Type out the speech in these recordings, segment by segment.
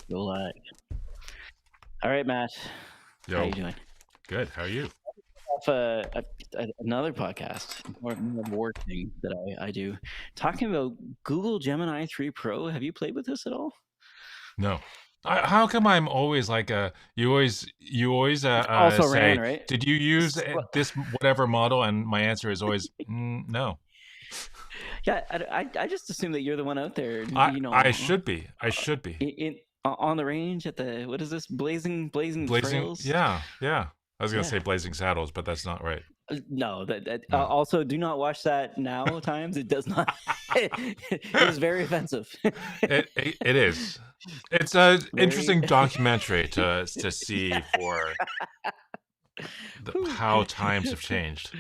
Go live. All right, Matt. How you Yo, doing? good. How are you? Off another podcast, more of a work thing that I do, talking about Google Gemini 3 Pro. Have you played with this at all? No. How come I'm always like you always Also ran, say, right? did you use Well, this whatever model? And my answer is always no. yeah, I just assume that you're the one out there, I should be. I should be. on the range at the what is this blazing Blazing. trails? Yeah, yeah. I was gonna Yeah. say Blazing Saddles, but that's not right. No, that No. also do not watch that now times. It does not. It is very offensive. It is. It's a Very. interesting documentary to see for how times have changed.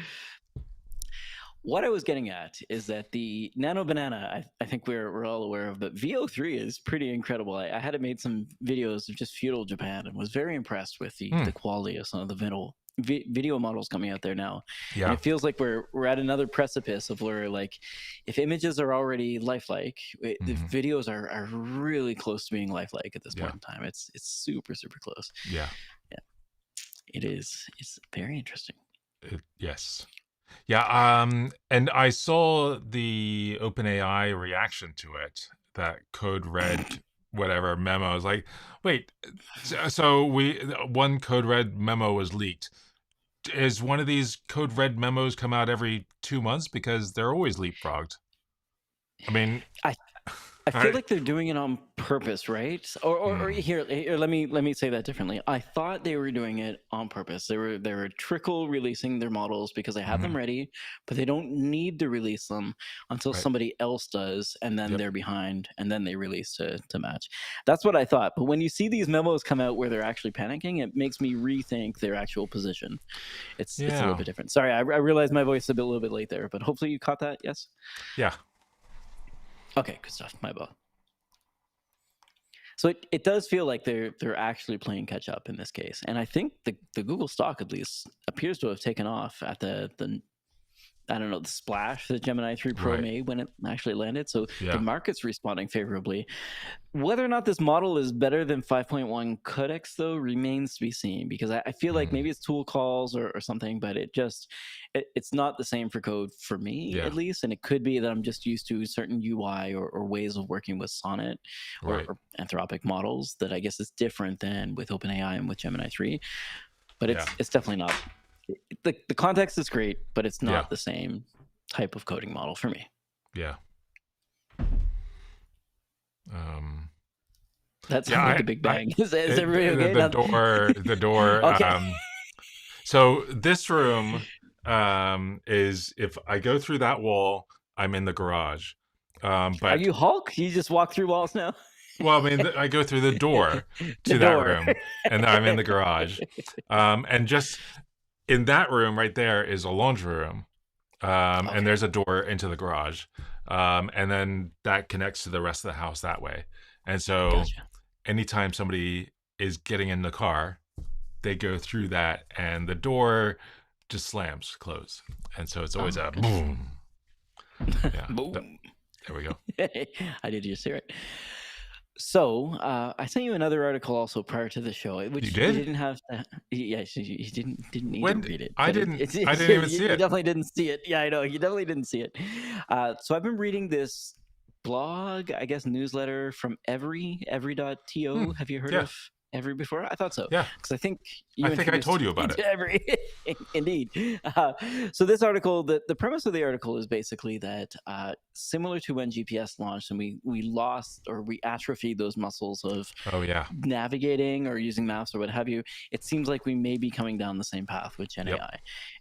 What I was getting at is that the Nano Banana, I think we're all aware of, but VO3 is pretty incredible. I had made some videos of just feudal Japan and was very impressed with the quality of some of the video models coming out there now. And Yeah. it feels like we're at another precipice of where, like, if images are already lifelike, the Mhm. videos are really close to being lifelike at this Yeah. point in time. It's super close. Yeah. Yeah, it is. It's very interesting. Yes. Yeah, and I saw the OpenAI reaction to it, that Code Red whatever memo. I was like, wait, so one Code Red memo was leaked. Is one of these Code Red memos come out every 2 months? Because they're always leapfrogged. I mean, I I feel I, like they're doing it on purpose, right? Or mm, here, let me say that differently. I thought they were doing it on purpose. They were trickle releasing their models because they have them mhm, ready, but they don't need to release them until right. somebody else does, and then Yep. they're behind, and then they release to match. That's what I thought. But when you see these memos come out where they're actually panicking, it makes me rethink their actual position. It's a little Yeah. bit different. Sorry, I realized my voice a little bit late there, but hopefully you caught that. Yes. Yeah. Okay, good stuff. My bad. So it does feel like they're actually playing catch up in this case, and I think the Google stock at least appears to have taken off at the I don't know, the splash that Gemini 3 Pro Right. made when it actually landed. So the Yeah. market's responding favorably. Whether or not this model is better than 5.1 codecs, though, remains to be seen, because I feel like Mm, maybe it's tool calls or something, but it's not the same for code for me, yeah. at least. And it could be that I'm just used to certain UI or ways of working with Sonnet Right. or Anthropic models that I guess is different than with OpenAI and with Gemini 3. But Yeah. it's definitely not. The context is great, but it's Yeah. not the same type of coding model for me. Yeah. Um, That yeah. sounded like a big I, bang. Is it, everybody okay? the door. Okay. So this room is, if I go through that wall, I'm in the garage. Are But you Hulk? You just walk through walls now? well, I mean, I go through the door The to that door. room, and I'm in the garage. And just in that room right there is a laundry room, and Okay. there's a door into the garage, and then that connects to the rest of the house that way. And so, Gotcha. anytime somebody is getting in the car, they go through that, and the door just slams closed, and so it's always Oh, a gotcha. boom. Yeah, Boom. there we go. I did just hear it. So I sent you another article also prior to the show, You which you did? didn't have to. Yes, you didn't need to When read it, I but didn't, I it's didn't even see you it. definitely didn't see it. Yeah, I know you definitely didn't see it. So I've been reading this blog, I guess, newsletter from Every.to. Hmm. Have you heard Yeah, of Every before? I thought so, yeah. because I think you I think I introduced told you me about it. to Every. Indeed. So this article, the premise of the article is basically that similar to when GPS launched and we lost or we atrophied those muscles of Oh yeah. navigating or using maps or what have you, it seems like we may be coming down the same path with Gen Yep. AI.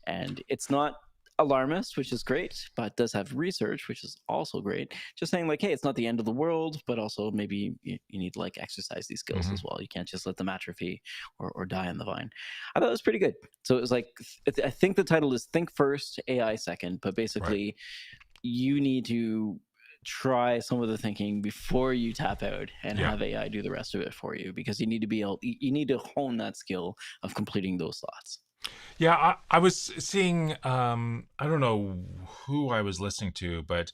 And it's not alarmist, which is great, but does have research, which is also great. Just saying, like, hey, it's not the end of the world, but also maybe you need to like exercise these skills Hmm. as well. You can't just let them atrophy or die on the vine. I thought it was pretty good. So it was like, I think the title is Think First, AI Second, but Right. basically, you need to try some of the thinking before you tap out and Yeah. have AI do the rest of it for you, because you need to be able, you need to hone that skill of completing those thoughts. Yeah. I was seeing. I don't know who I was listening to, but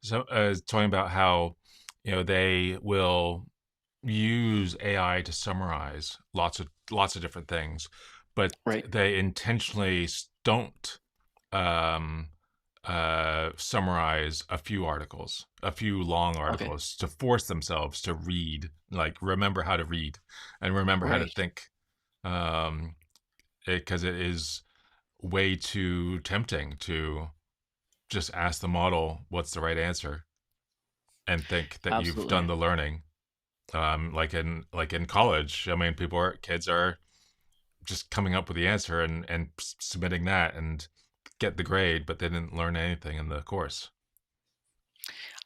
talking about how they will use AI to summarize lots of different things, but Right. they intentionally don't um, summarize a few articles, a few long Okay. articles, to force themselves to read, like remember how to read and remember how to Right. think, um, because it is way too tempting to just ask the model what's the right answer and think that you've Absolutely. done the learning. Like in college, I mean, kids are just coming up with the answer and submitting that and get the grade, but they didn't learn anything in the course.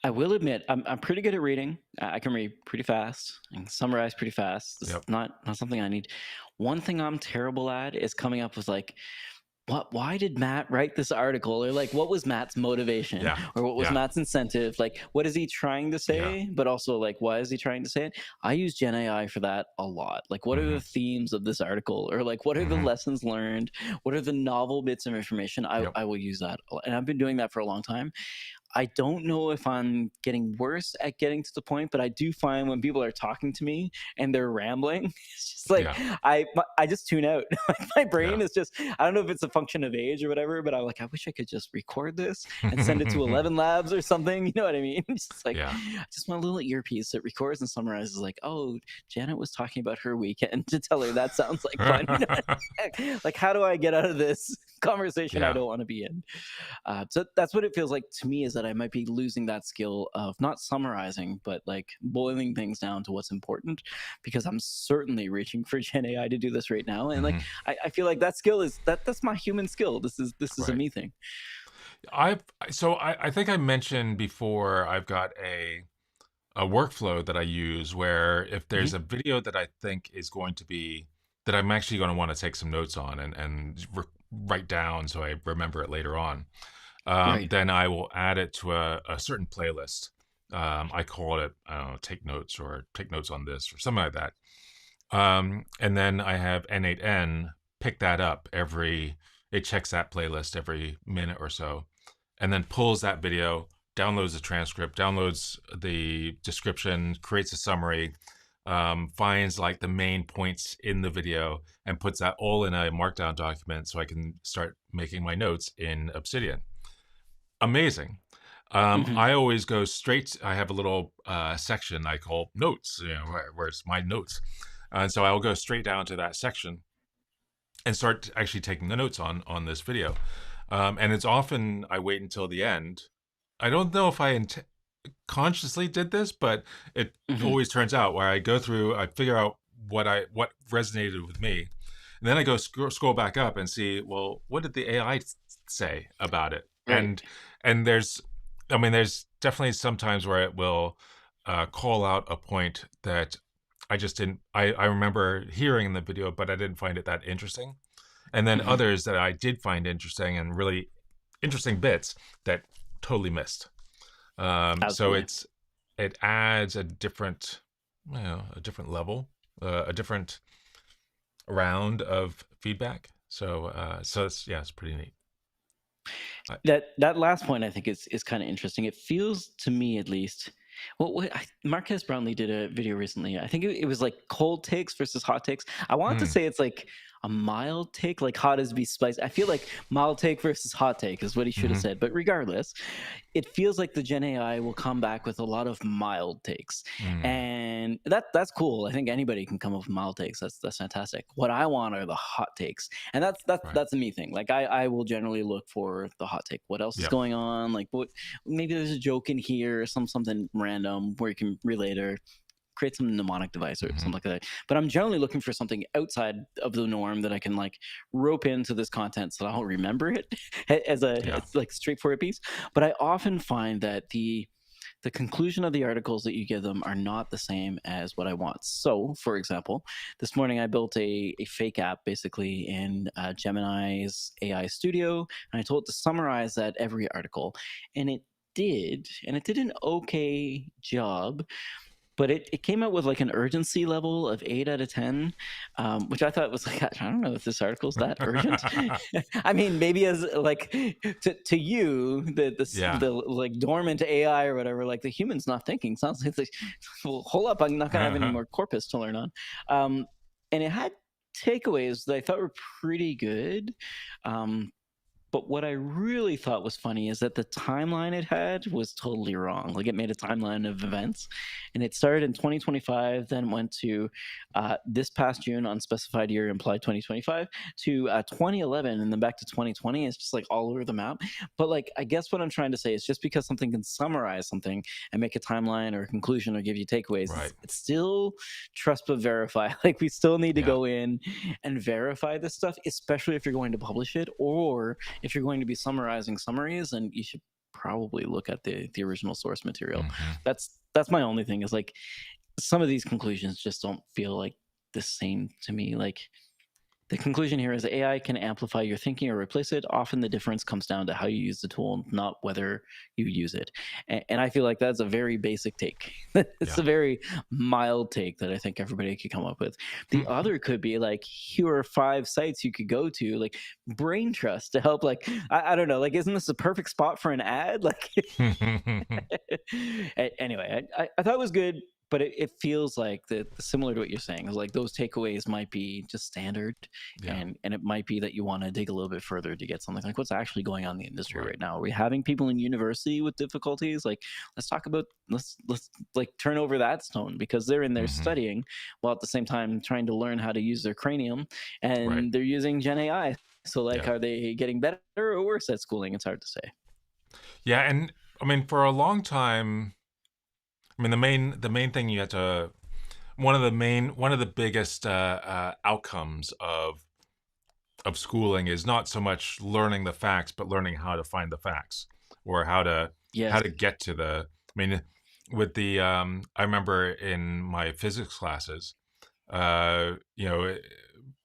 I will admit, I'm pretty good at reading. I can read pretty fast and summarize pretty fast. It's Yep. not something I need. One thing I'm terrible at is coming up with like, why did Matt write this article? Or like, what was Matt's motivation? Yeah. Or what was Yeah. Matt's incentive? Like, what is he trying to Yeah. say? But also, like, why is he trying to say it? I use Gen AI for that a lot. Like, what are Hmm. the themes of this article? Or like, what are the Hmm. lessons learned? What are the novel bits of information? Yep. I will use that. And I've been doing that for a long time. I don't know if I'm getting worse at getting to the point, but I do find when people are talking to me and they're rambling, it's just like Yeah. I just tune out. My Yeah. brain is just, I don't know if it's a function of age or whatever, but I'm like, I wish I could just record this and send it to 11 Labs or something. You know what I mean? It's just like Yeah. I just want a little earpiece that records and summarizes like, oh, Janet was talking about her weekend to tell her that sounds like fun. You know, like how do I get out of this conversation I Yeah. don't want to be in? So that's what it feels like to me, is that I might be losing that skill of not summarizing, but like boiling things down to what's important, because I'm certainly reaching for Gen AI to do this right now. And like, Hmm. I feel like that skill is that's my human skill. This is a Right. me thing. I've so I think I mentioned before I've got a workflow that I use where if there's Hmm. a video that I think is going to be that I'm actually going to want to take some notes on and write down so I remember it later on, Right. then I will add it to a certain playlist. I call it, I don't know, take notes or take notes on this or something like that. And then I have N8N pick that up it checks that playlist every minute or so, and then pulls that video, downloads the transcript, downloads the description, creates a summary, finds like the main points in the video, and puts that all in a markdown document so I can start making my notes in Obsidian. Amazing. Hmm. I always go straight. I have a little section I call notes, where's my notes, and so I'll go straight down to that section and start actually taking the notes on this video. And it's often I wait until the end. I don't know if I consciously did this, but it Hmm. always turns out where I go through, I figure out what resonated with me, and then I go scroll back up and see, well, what did the AI say about it? Right. And there's, I mean, there's definitely some times where it will call out a point that I just didn't. I remember hearing in the video, but I didn't find it that interesting. And then Hmm. others that I did find interesting and really interesting bits that totally missed. So Absolutely. it adds a different, a different level, a different round of feedback. So it's yeah, it's pretty neat. I, That last point I think is kind of interesting. It feels to me, at least. Well, Marquez Brownlee did a video recently. I think it was like cold takes versus hot takes. I wanted to mm, say it's like a mild take, like hot is be spicy. I feel like mild take versus hot take is what he should have hmm said. But regardless, it feels like the Gen AI will come back with a lot of mild takes, mm, and that's cool. I think anybody can come up with mild takes. That's fantastic. What I want are the hot takes, and that's that's right. that's a me thing. Like I will generally look for the hot take. What else is Yep. going on? Like what? Maybe there's a joke in here, or something random where you can relate or create some mnemonic device or Hmm. something like that. But I'm generally looking for something outside of the norm that I can like rope into this content so I'll remember it Yeah. as like straightforward piece. But I often find that the conclusion of the articles that you give them are not the same as what I want. So, for example, this morning I built a fake app basically in Gemini's AI Studio, and I told it to summarize that every article, and it did an okay job, but it came out with like an urgency level of 8 out of 10, which I thought was like, I don't know if this article's that urgent. I mean, maybe as like to you, Yeah. the like dormant AI or whatever, like the human's not thinking. Sounds like, well, hold up, I'm not gonna have any more corpus to learn on. And it had takeaways that I thought were pretty good. But what I really thought was funny is that the timeline it had was totally wrong. Like, it made a timeline of events, and it started in 2025, then went to this past June, unspecified year, implied 2025, to 2011, and then back to 2020. It's just like all over the map. But like, I guess what I'm trying to say is just because something can summarize something and make a timeline or a conclusion or give you takeaways, Right. it's still trust but verify. Like, we still need to Yeah. go in and verify this stuff, especially if you're going to publish it, or if you're going to be summarizing summaries, and you should probably look at the original source material. hmm That's my only thing, is like some of these conclusions just don't feel like the same to me. Like, the conclusion here is AI can amplify your thinking or replace it. Often the difference comes down to how you use the tool, not whether you use it. And I feel like that's a very basic take. It's Yeah. a very mild take that I think everybody could come up with. The other could be like, here are 5 sites you could go to, like Brain Trust, to help. Like, I don't know, like, isn't this a perfect spot for an ad? Like, anyway, I thought it was good, but it feels like similar to what you're saying, is like those takeaways might be just standard, Yeah. and it might be that you want to dig a little bit further to get something like what's actually going on in the industry Right. right now. Are we having people in university with difficulties? Like, let's like turn over that stone, because they're in there hmm studying while at the same time trying to learn how to use their cranium, Right. and they're using Gen AI. So like, Yeah. are they getting better or worse at schooling? It's hard to say. Yeah. And I mean, for a long time, I mean, the main thing you had to one of the biggest outcomes of schooling is not so much learning the facts, but learning how to find the facts, or how Yes. to get to the. I mean, with the I remember in my physics classes, you know,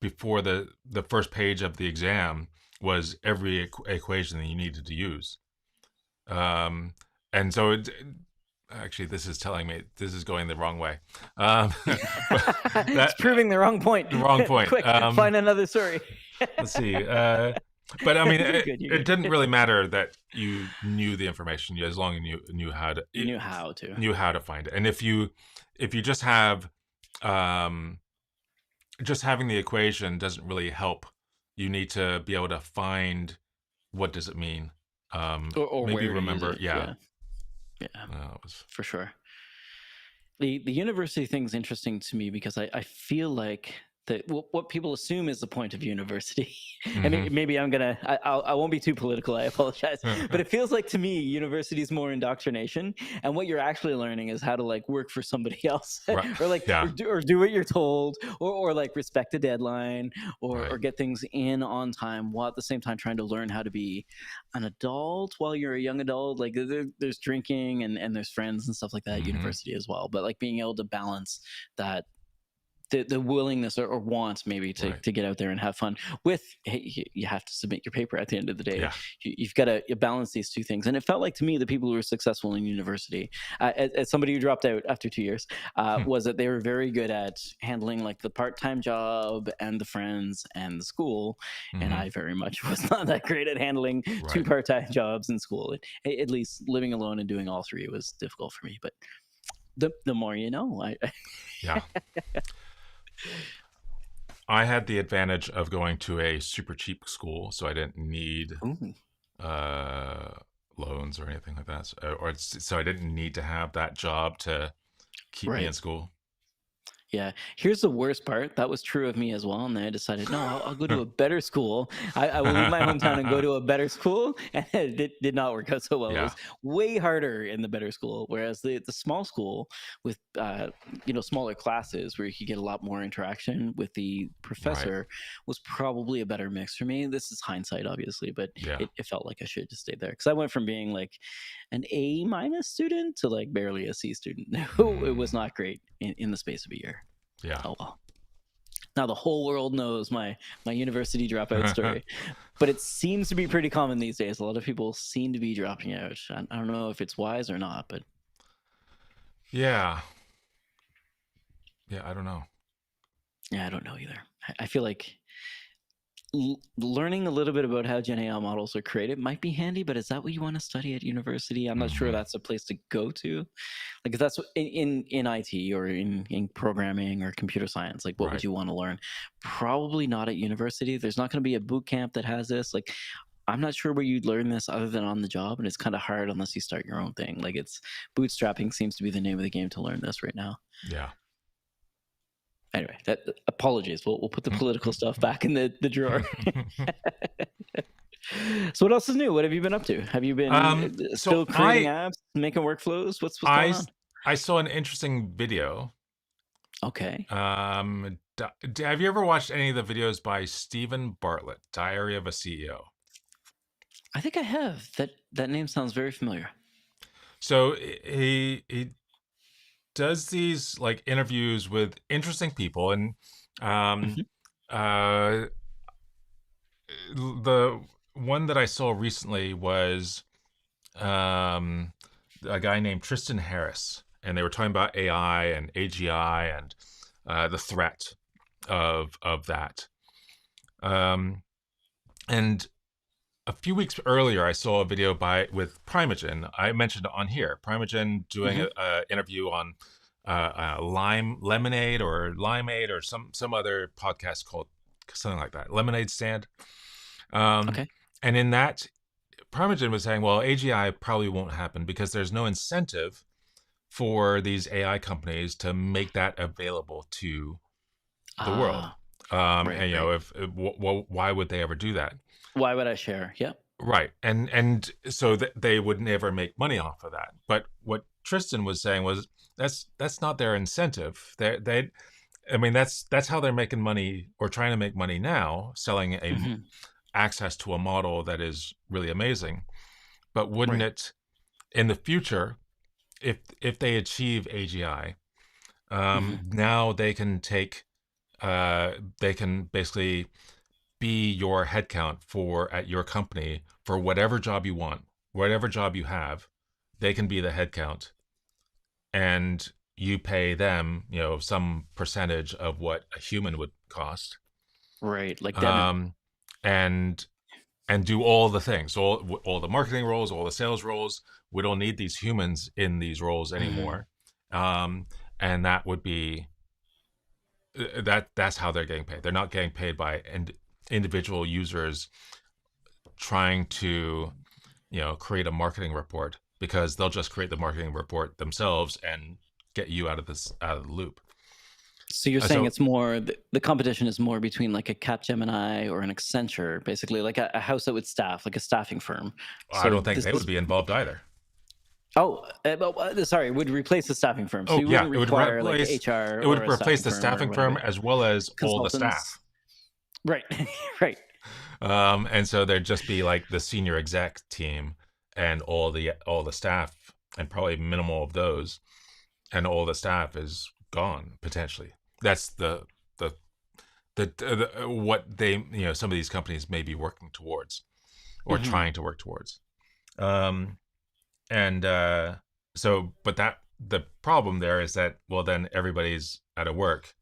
before the first page of the exam was every equation that you needed to use. Um, and so actually, this is telling me this is going the wrong way. But It's that proving the wrong point. the wrong point. Quick, find another story. Let's see. But I mean, You're it, good. You're it good. didn't really matter that you knew the information, as long as you knew how to You knew how to. knew how to find it. And if you just have just having the equation doesn't really help. You need to be able to find what does it mean. Or Maybe where to use remember. it. Yeah. Yeah, It was. for sure. The university thing's interesting to me, because I feel like that what people assume is the point of university. And hmm maybe I won't be too political, I apologize, but it feels like to me university is more indoctrination, and what you're actually learning is how to like work for somebody else, Right. or like Yeah. or do what you're told, or like respect a deadline, or Right. get things in on time, while at the same time trying to learn how to be an adult while you're a young adult. Like, there's drinking and there's friends and stuff like that at hmm university as well, but like being able to balance that, the willingness or want maybe Right. to get out there and have fun with, hey, you have to submit your paper at the end of the day. Yeah. You've got to balance these two things. And it felt like to me the people who were successful in university, as somebody who dropped out after 2 years, was that they were very good at handling like the part-time job and the friends and the school. And hmm I very much was not that great at handling 2 Right. part-time jobs in school. At least living alone and doing all 3 was difficult for me. But the more you know. Yeah. I had the advantage of going to a super cheap school, so I didn't need Ooh, uh, loans or anything like that. So I didn't need to have that job to keep me in right. school. Yeah. Here's the worst part. That was true of me as well. And then I decided, no, I'll go to a better school. I will leave my hometown and go to a better school. And it did not work out so well. It Yeah. was way harder in the better school. Whereas the small school with, smaller classes where you could get a lot more interaction with the Right. professor was probably a better mix for me. This is hindsight, obviously, but Yeah. it felt like I should have just stayed there. Because I went from being like an A minus student to like barely a C student. It was Mm, not great in the space of a year. yeah. Oh well. Now the whole world knows my university dropout story, but it seems to be pretty common these days. A lot of people seem to be dropping out. I don't know if it's wise or not, but Yeah. Yeah, I don't know. Yeah, I don't know either. I feel like learning a little bit about how Gen AI models are created might be handy, but is that what you want to study at university? I'm not sure Hmm. that's a place to go to. Like, if that's in IT or in programming or computer science, like, what would Right. you want to learn? Probably not at university. There's not going to be a boot camp that has this. Like, I'm not sure where you'd learn this other than on the job, and it's kind of hard unless you start your own thing. Like, it's bootstrapping seems to be the name of the game to learn this right now. Yeah. Anyway, that apologies. We'll put the political stuff back in the drawer. So what else is new? What have you been up to? Have you been So still creating apps, making workflows? What's going I on? I saw an interesting video. Okay. Have you ever watched any of the videos by Stephen Bartlett, Diary of a CEO? I think I have. That name sounds very familiar. So he does these like interviews with interesting people, and um, Mhm. uh, the one that I saw recently was um, a guy named Tristan Harris, and they were talking about AI and AGI and the threat of that. Um, and a few weeks earlier, I saw a video with Primeagen. I mentioned it on here. Primeagen doing Mhm. a interview on lime lemonade or limeade or some other podcast called something like that, Lemonade Stand. Um, Okay. and in that, Primeagen was saying, well, AGI probably won't happen because there's no incentive for these AI companies to make that available to the world. Ah, right, And right. why would they ever do that? Why would I share? Yep. Right. And so they would never make money off of that. But what Tristan was saying was that's not their incentive. They I mean that's how they're making money or trying to make money now, selling a Mhm. access to a model that is really amazing. But wouldn't Right. it in the future, if they achieve AGI, Mhm. now they can basically be your headcount for at your company for whatever job you want, whatever job you have, they can be the headcount, and you pay them, some percentage of what a human would cost, Right. Like Demo. um, and and do all the things, all the marketing roles, all the sales roles. We don't need these humans in these roles Mhm. anymore, um, and that would be that's how they're getting paid. They're not getting paid by individual users trying to create a marketing report, because they'll just create the marketing report themselves and get you out of the loop. So you're saying So it's more the competition is more between like a Capgemini or an Accenture, basically like a house that would staff, like a staffing firm. I So don't think this they would is be involved either. sorry, it would replace the staffing firm. So Oh you yeah, wouldn't require like HR it or would a replace staffing the firm or staffing what have firm you. as well as all the Consultants. staff. Right. Right. And so there'd just be like the senior exec team and all the staff, and probably minimal of those, and all the staff is gone potentially. That's the what they some of these companies may be working towards or Mhm. trying to work towards. Um, and so, but that the problem there is that, well, then everybody's out of work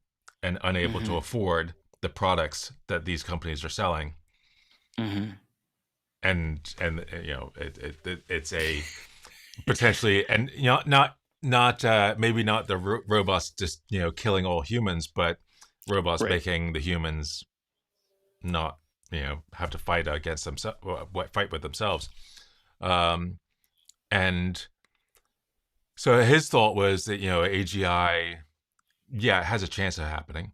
and unable to Mhm. afford the products that these companies are selling, Mhm. and it's a potentially, and not maybe not the robots just killing all humans, but robots Right. making the humans not have to fight against themselves, fight with themselves. um and so his thought was that AGI, yeah, it has a chance of happening.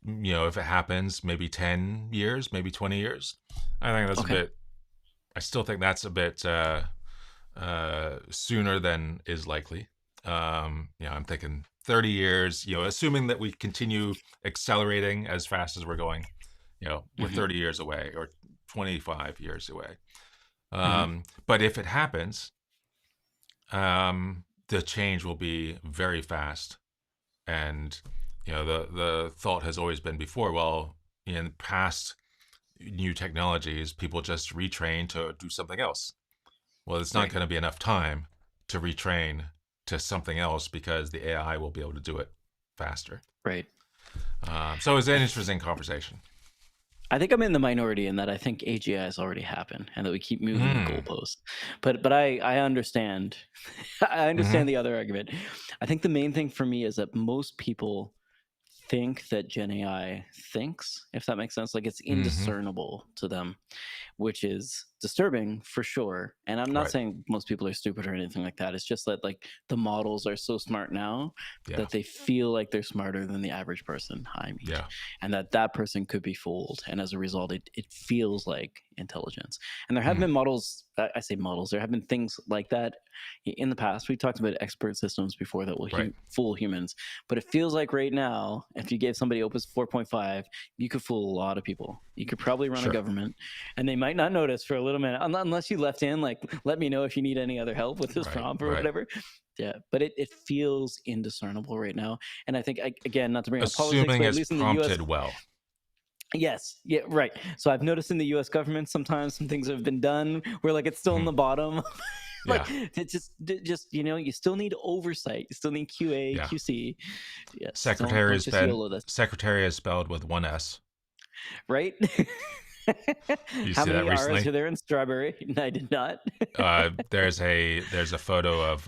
If it happens, maybe 10 years, maybe 20 years. I think that's a Okay. bit I still think that's a bit sooner than is likely. I'm thinking 30 years, assuming that we continue accelerating as fast as we're going, we're Mhm. 30 years away or 25 years away. Mhm. But if it happens, the change will be very fast. And, the thought has always been before, well, in past new technologies, people just retrain to do something else. Well, it's not Right. going to be enough time to retrain to something else because the AI will be able to do it. faster. Right. So it's an interesting conversation. I think I'm in the minority in that I think AGI has already happened and that we keep moving the Mm. goalposts. But I understand. I Hmm. understand the other argument. I think the main thing for me is that most people think that Gen AI thinks, if that makes sense. Like it's Hmm. indiscernible to them, which is disturbing for sure. And I'm not Right. saying most people are stupid or anything like that. It's just that like the models are so smart now Yeah. that they feel like they're smarter than the average person I meet, Yeah. and that person could be fooled. And as a result, it feels like intelligence. And there have Mm. been models. I say models. There have been things like that in the past. We talked about expert systems before that will Right. fool humans, but it feels like right now, if you gave somebody Opus 4.5, you could fool a lot of people. You could probably run a Sure. government, and they might not notice for a little minute, unless you left in like, let me know if you need any other help with this Right. prompt or Right. whatever. Yeah, but it feels indiscernible right now. And I think, again, not to bring up politics, Assuming but at it's least in the US, prompted well. yes, yeah, right. So I've noticed in the US government sometimes some things have been done where like it's still in Hmm. the bottom. Like Yeah. it's just you still need oversight. You still need QA, Yeah. QC. Yes, Secretary don't is just YOLO this, secretary is spelled with one S. right? You How see that many R's recently? are there in strawberry? I did not. There's a photo of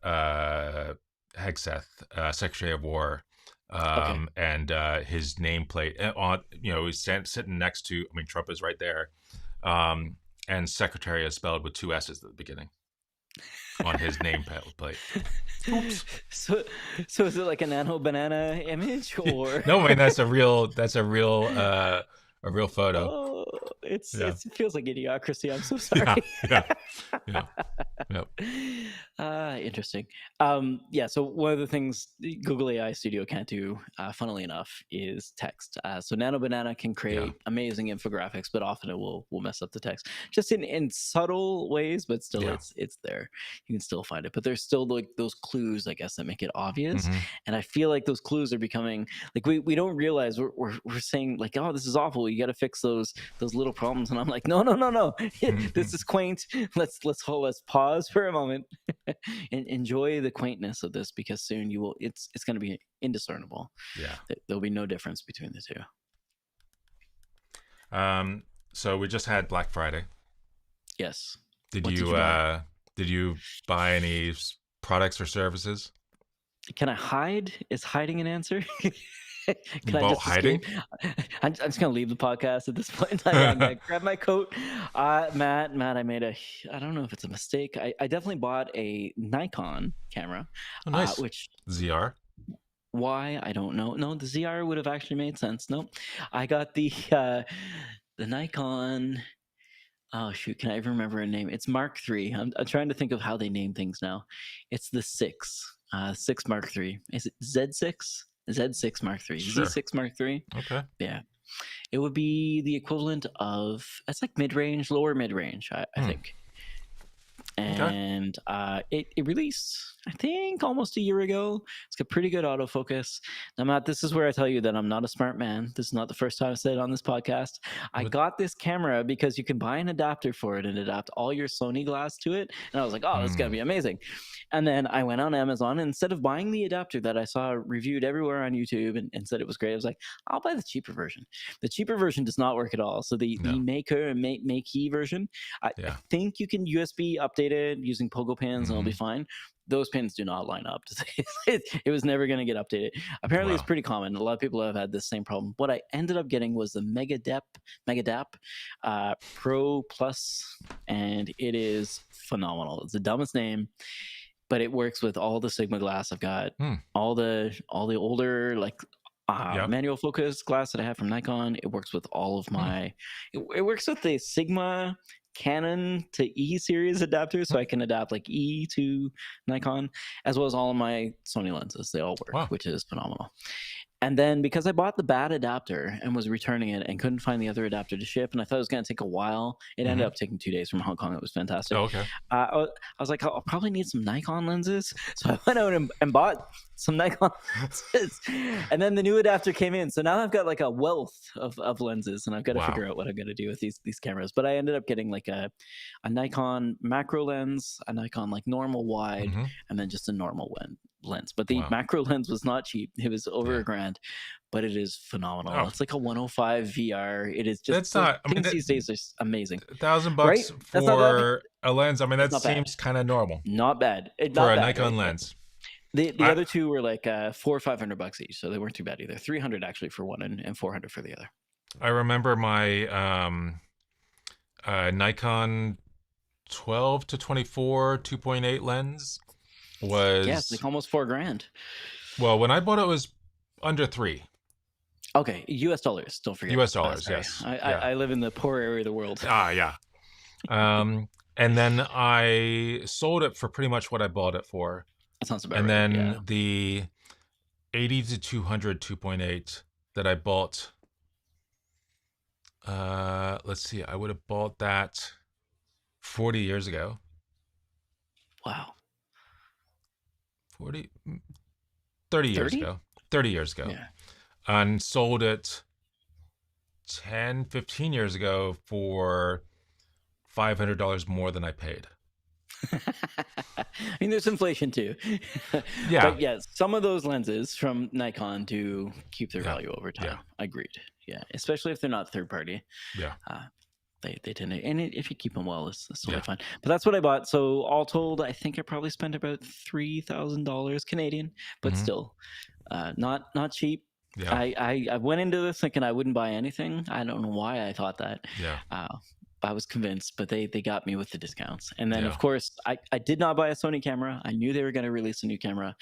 uh, Hegseth, Secretary of War, Okay. and his nameplate on. He's sitting next to. I mean, Trump is right there, um, and Secretary is spelled with two S's at the beginning on his nameplate. Oops. So, so is it like a nano banana image or? No, I mean that's a real photo. Oh, Yeah, it feels like idiocracy. I'm so yeah, sorry. yeah, yeah, yeah. Interesting. Yeah. So one of the things the Google AI Studio can't do, funnily enough, is text. So Nano Banana can Yeah. create amazing infographics, but often it will mess up the text, just in subtle ways. But still, Yeah. it's there. You can still find it. But there's still like those clues, I guess, that make it obvious. Hmm. And I feel like those clues are becoming like we don't realize we're saying like, oh, this is awful. You got to fix those little problems. And I'm like, no, no, no, no. This is quaint. Let's pause for a moment and enjoy the quaintness of this, because soon you will. It's going to be indiscernible. Yeah. There'll be no difference between the two. So we just had Black Friday. Yes. Did What did you you buy? uh did you buy any products or services? Can I hide? Is hiding an answer? You Can I bought just escape? hiding? I'm just gonna leave the podcast at this point. I'm gonna grab my coat. Matt, I made I don't know if it's a mistake. I definitely bought a Nikon camera, Oh, nice. which ZR. why I don't know. No, the ZR would have actually made sense. No, I got the Nikon. Oh shoot, can I even remember a name? It's Mark III. I'm trying to think of how they name things now. It's the 6 Mark III. Is it Z6? Z6 Mark III. Sure. Z6 Mark III. Okay. Yeah, it would be the equivalent of, it's like mid range, lower mid range, I Hmm. think. Okay. And it released, I think, almost a year ago. It's got pretty good autofocus. Now, Matt, this is where I tell you that I'm not a smart man. This is not the first time I said it on this podcast. I What? got this camera because you can buy an adapter for it and adapt all your Sony glass to it. And I was like, oh, this is going to Hmm. be amazing. And then I went on Amazon, and instead of buying the adapter that I saw reviewed everywhere on YouTube and said it was great, I was like, I'll buy the cheaper version. The cheaper version does not work at all. So the No. Maker and Makey version, I Yeah. think you can USB update it using Pogo pins and it'll be Hmm. fine. Those pins do not line up. It was never going to get updated. Apparently, it's Wow. pretty common. A lot of people have had this same problem. What I ended up getting was the Megadap Pro Plus, and it is phenomenal. It's the dumbest name, but it works with all the Sigma glass I've got, Hmm. all the older like Yep. manual focus glass that I have from Nikon. It works with all of my. It works with the Sigma Canon to E series adapters, so I can adapt like E to Nikon, as well as all of my Sony lenses. They all work, Wow. which is phenomenal. And then because I bought the bad adapter and was returning it and couldn't find the other adapter to ship, and I thought it was going to take a while, it ended Hmm. up taking 2 days from Hong Kong. It was fantastic. Oh, okay. I was like, I'll probably need some Nikon lenses. So I went out and bought some Nikon lenses. And then the new adapter came in. So now I've got like a wealth of lenses, and I've got to Wow. figure out what I'm going to do with these cameras. But I ended up getting like a Nikon macro lens, a Nikon like normal wide, Hmm. and then just a normal one. lens, but the Wow. macro lens was not cheap. It was over Yeah. a grand, but it is phenomenal. Oh, It's like a 105 VR. It is just that's the not. I mean, things these days are amazing, thousand right? bucks That's not that. for a lens. I mean, That's that not bad. seems kind of normal Not bad. for Not a bad, Nikon right? lens. The I other two were like $400 or $500 each, so they weren't too bad either. 300 actually for one, and 400 for the other. I remember my Nikon 12 to 24 2.8 lens Yeah, it's was, like almost $4,000. well, when I bought it, it was under 3 Okay, US dollars. Don't forget. US dollars. Sorry, Yes. I, Yeah. I live in the poor area of the world. Yeah. And then I sold it for pretty much what I bought it for. That sounds about And right. then Yeah. the 80 to 200 2.8 that I bought, let's see, I would have bought that 40 years ago. Wow. 40, 30 years 30? ago. 30 years ago. Yeah. And sold it 10, 15 years ago for $500 more than I paid. I mean, there's inflation too. Yeah. But yes, some of those lenses from Nikon do keep their Yeah. value over time. Yeah. Agreed. Yeah, especially if they're not third party. Yeah. They tend to, and if you keep them well, it's totally Yeah. fine. But that's what I bought. So all told, I think I probably spent about $3,000 Canadian, but Mhm. still, not cheap. Yeah. I went into this thinking I wouldn't buy anything. I don't know why I thought that. Yeah. I was convinced, but they got me with the discounts. And then, Yeah. of course, I did not buy a Sony camera. I knew they were going to release a new camera.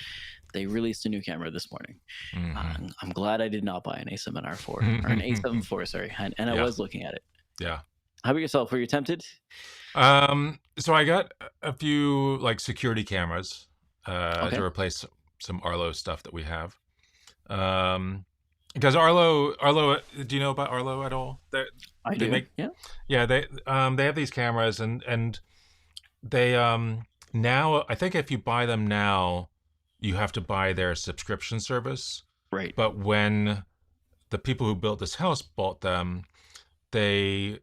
They released a new camera this morning. Mhm. I'm glad I did not buy an A7 R4 or an A7 IV, sorry. And I Yeah. was looking at it. Yeah. How about yourself? Were you tempted? So I got a few like security cameras Okay. to replace some Arlo stuff that we have. Because Arlo, do you know about Arlo at all? I They do. make- Yeah. they have these cameras and they now I think if you buy them now, you have to buy their subscription service. Right. But when the people who built this house bought them, you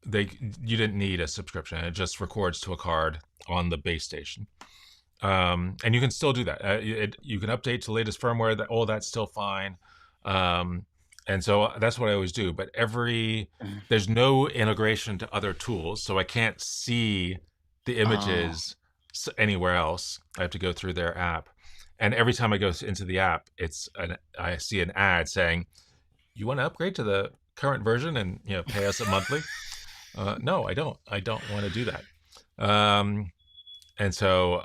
didn't need a subscription. It just records to a card on the base station. And you can still do that. You can update to the latest firmware. That all that's still fine. And so that's what I always do. But there's no integration to other tools, so I can't see the images anywhere else. I have to go through their app. And every time I go into the app, I see an ad saying, "You want to upgrade to the current version and pay us a monthly?" No, I don't. I don't want to do that. And so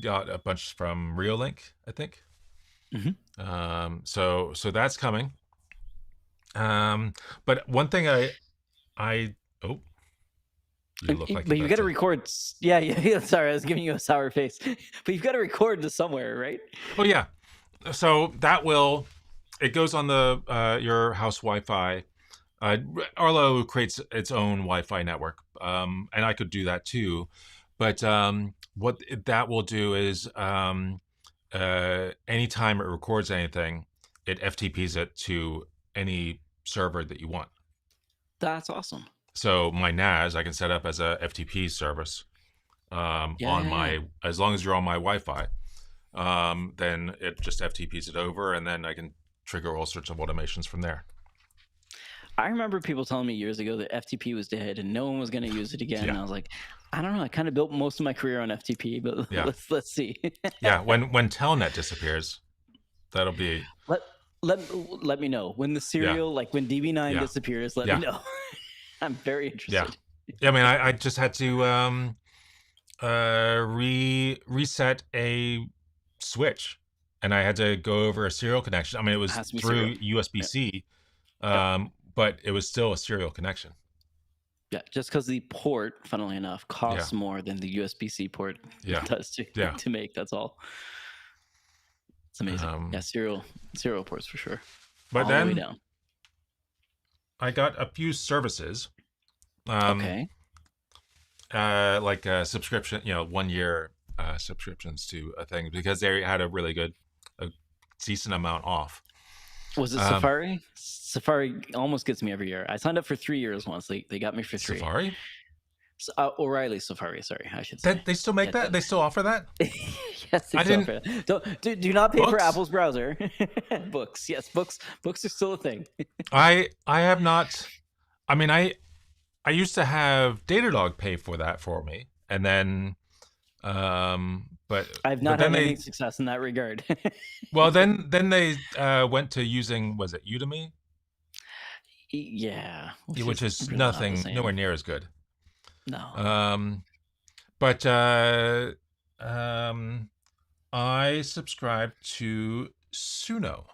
got a bunch from Reolink, I think. Mhm. So that's coming. But one thing you look like But you're you've got to about record. Yeah. Sorry, I was giving you a sour face. But you've got to record this somewhere, right? Oh yeah. So it goes on the your house Wi-Fi. Arlo creates its own Wi-Fi network, and I could do that too. But what that will do is anytime it records anything, it FTPs it to any server that you want. That's awesome. So my NAS I can set up as a FTP service as long as you're on my Wi-Fi. Then it just FTPs it over, and then I can trigger all sorts of automations from there. I remember people telling me years ago that FTP was dead and no one was going to use it again. Yeah. And I was like, I don't know. I kind of built most of my career on FTP, but Yeah. let's see. Yeah, when Telnet disappears, that'll be Let me know when the serial, like when DB9 Yeah. disappears. Let Yeah. me know. I'm very interested. Yeah. I mean, I just had to reset a switch, and I had to go over a serial connection. I mean, it was Has to be through serial. USB-C, but it was still a serial connection. Yeah, just because the port, funnily enough, costs more than the USB-C port Yeah. does to make. That's all. It's amazing. Yeah, serial ports for sure. But all the way then down. I got a few services. Okay. Like a subscription, 1 year subscriptions to a thing, because they had a decent amount off. Was it Safari? Safari almost gets me every year. I signed up for 3 years once. They got me for 3. Safari? O'Reilly Safari. Sorry, I should say. That they still make Yeah, that? They still offer that? yes, I it's didn't. offer. Do not pay for Books? Apple's browser. Books, yes, books are still a thing. I have not. I mean, I used to have Datadog pay for that for me, and then I've but not then had any they success in that regard. well then they went to using, was it Udemy, Yeah, which which is is really not the nothing, same. nowhere near as good. No. Um, but um, I subscribe to Suno.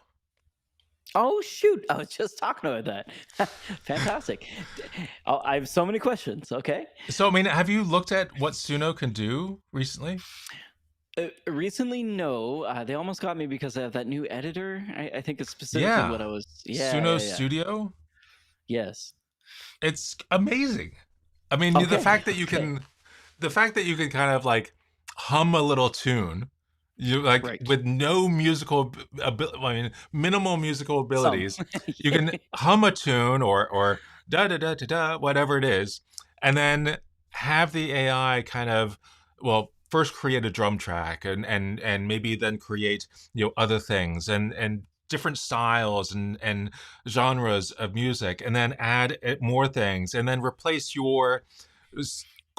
Oh shoot! I was just talking about that. Fantastic. Oh, I have so many questions. Okay. So I mean, have you looked at what Suno can do recently? Recently, no. They almost got me because of that new editor. I think it's specifically what Yeah, I was. Yeah, Suno yeah, yeah. Studio. Yes. It's amazing. I mean, Okay. Okay. the fact that you can kind of like hum a little tune, you like Right. with no musical I mean, minimal musical Some. abilities, you can hum a tune or da da da da da whatever it is, and then have the AI kind of, well, first create a drum track and maybe then create, other things and different styles and genres of music, and then add more things, and then replace your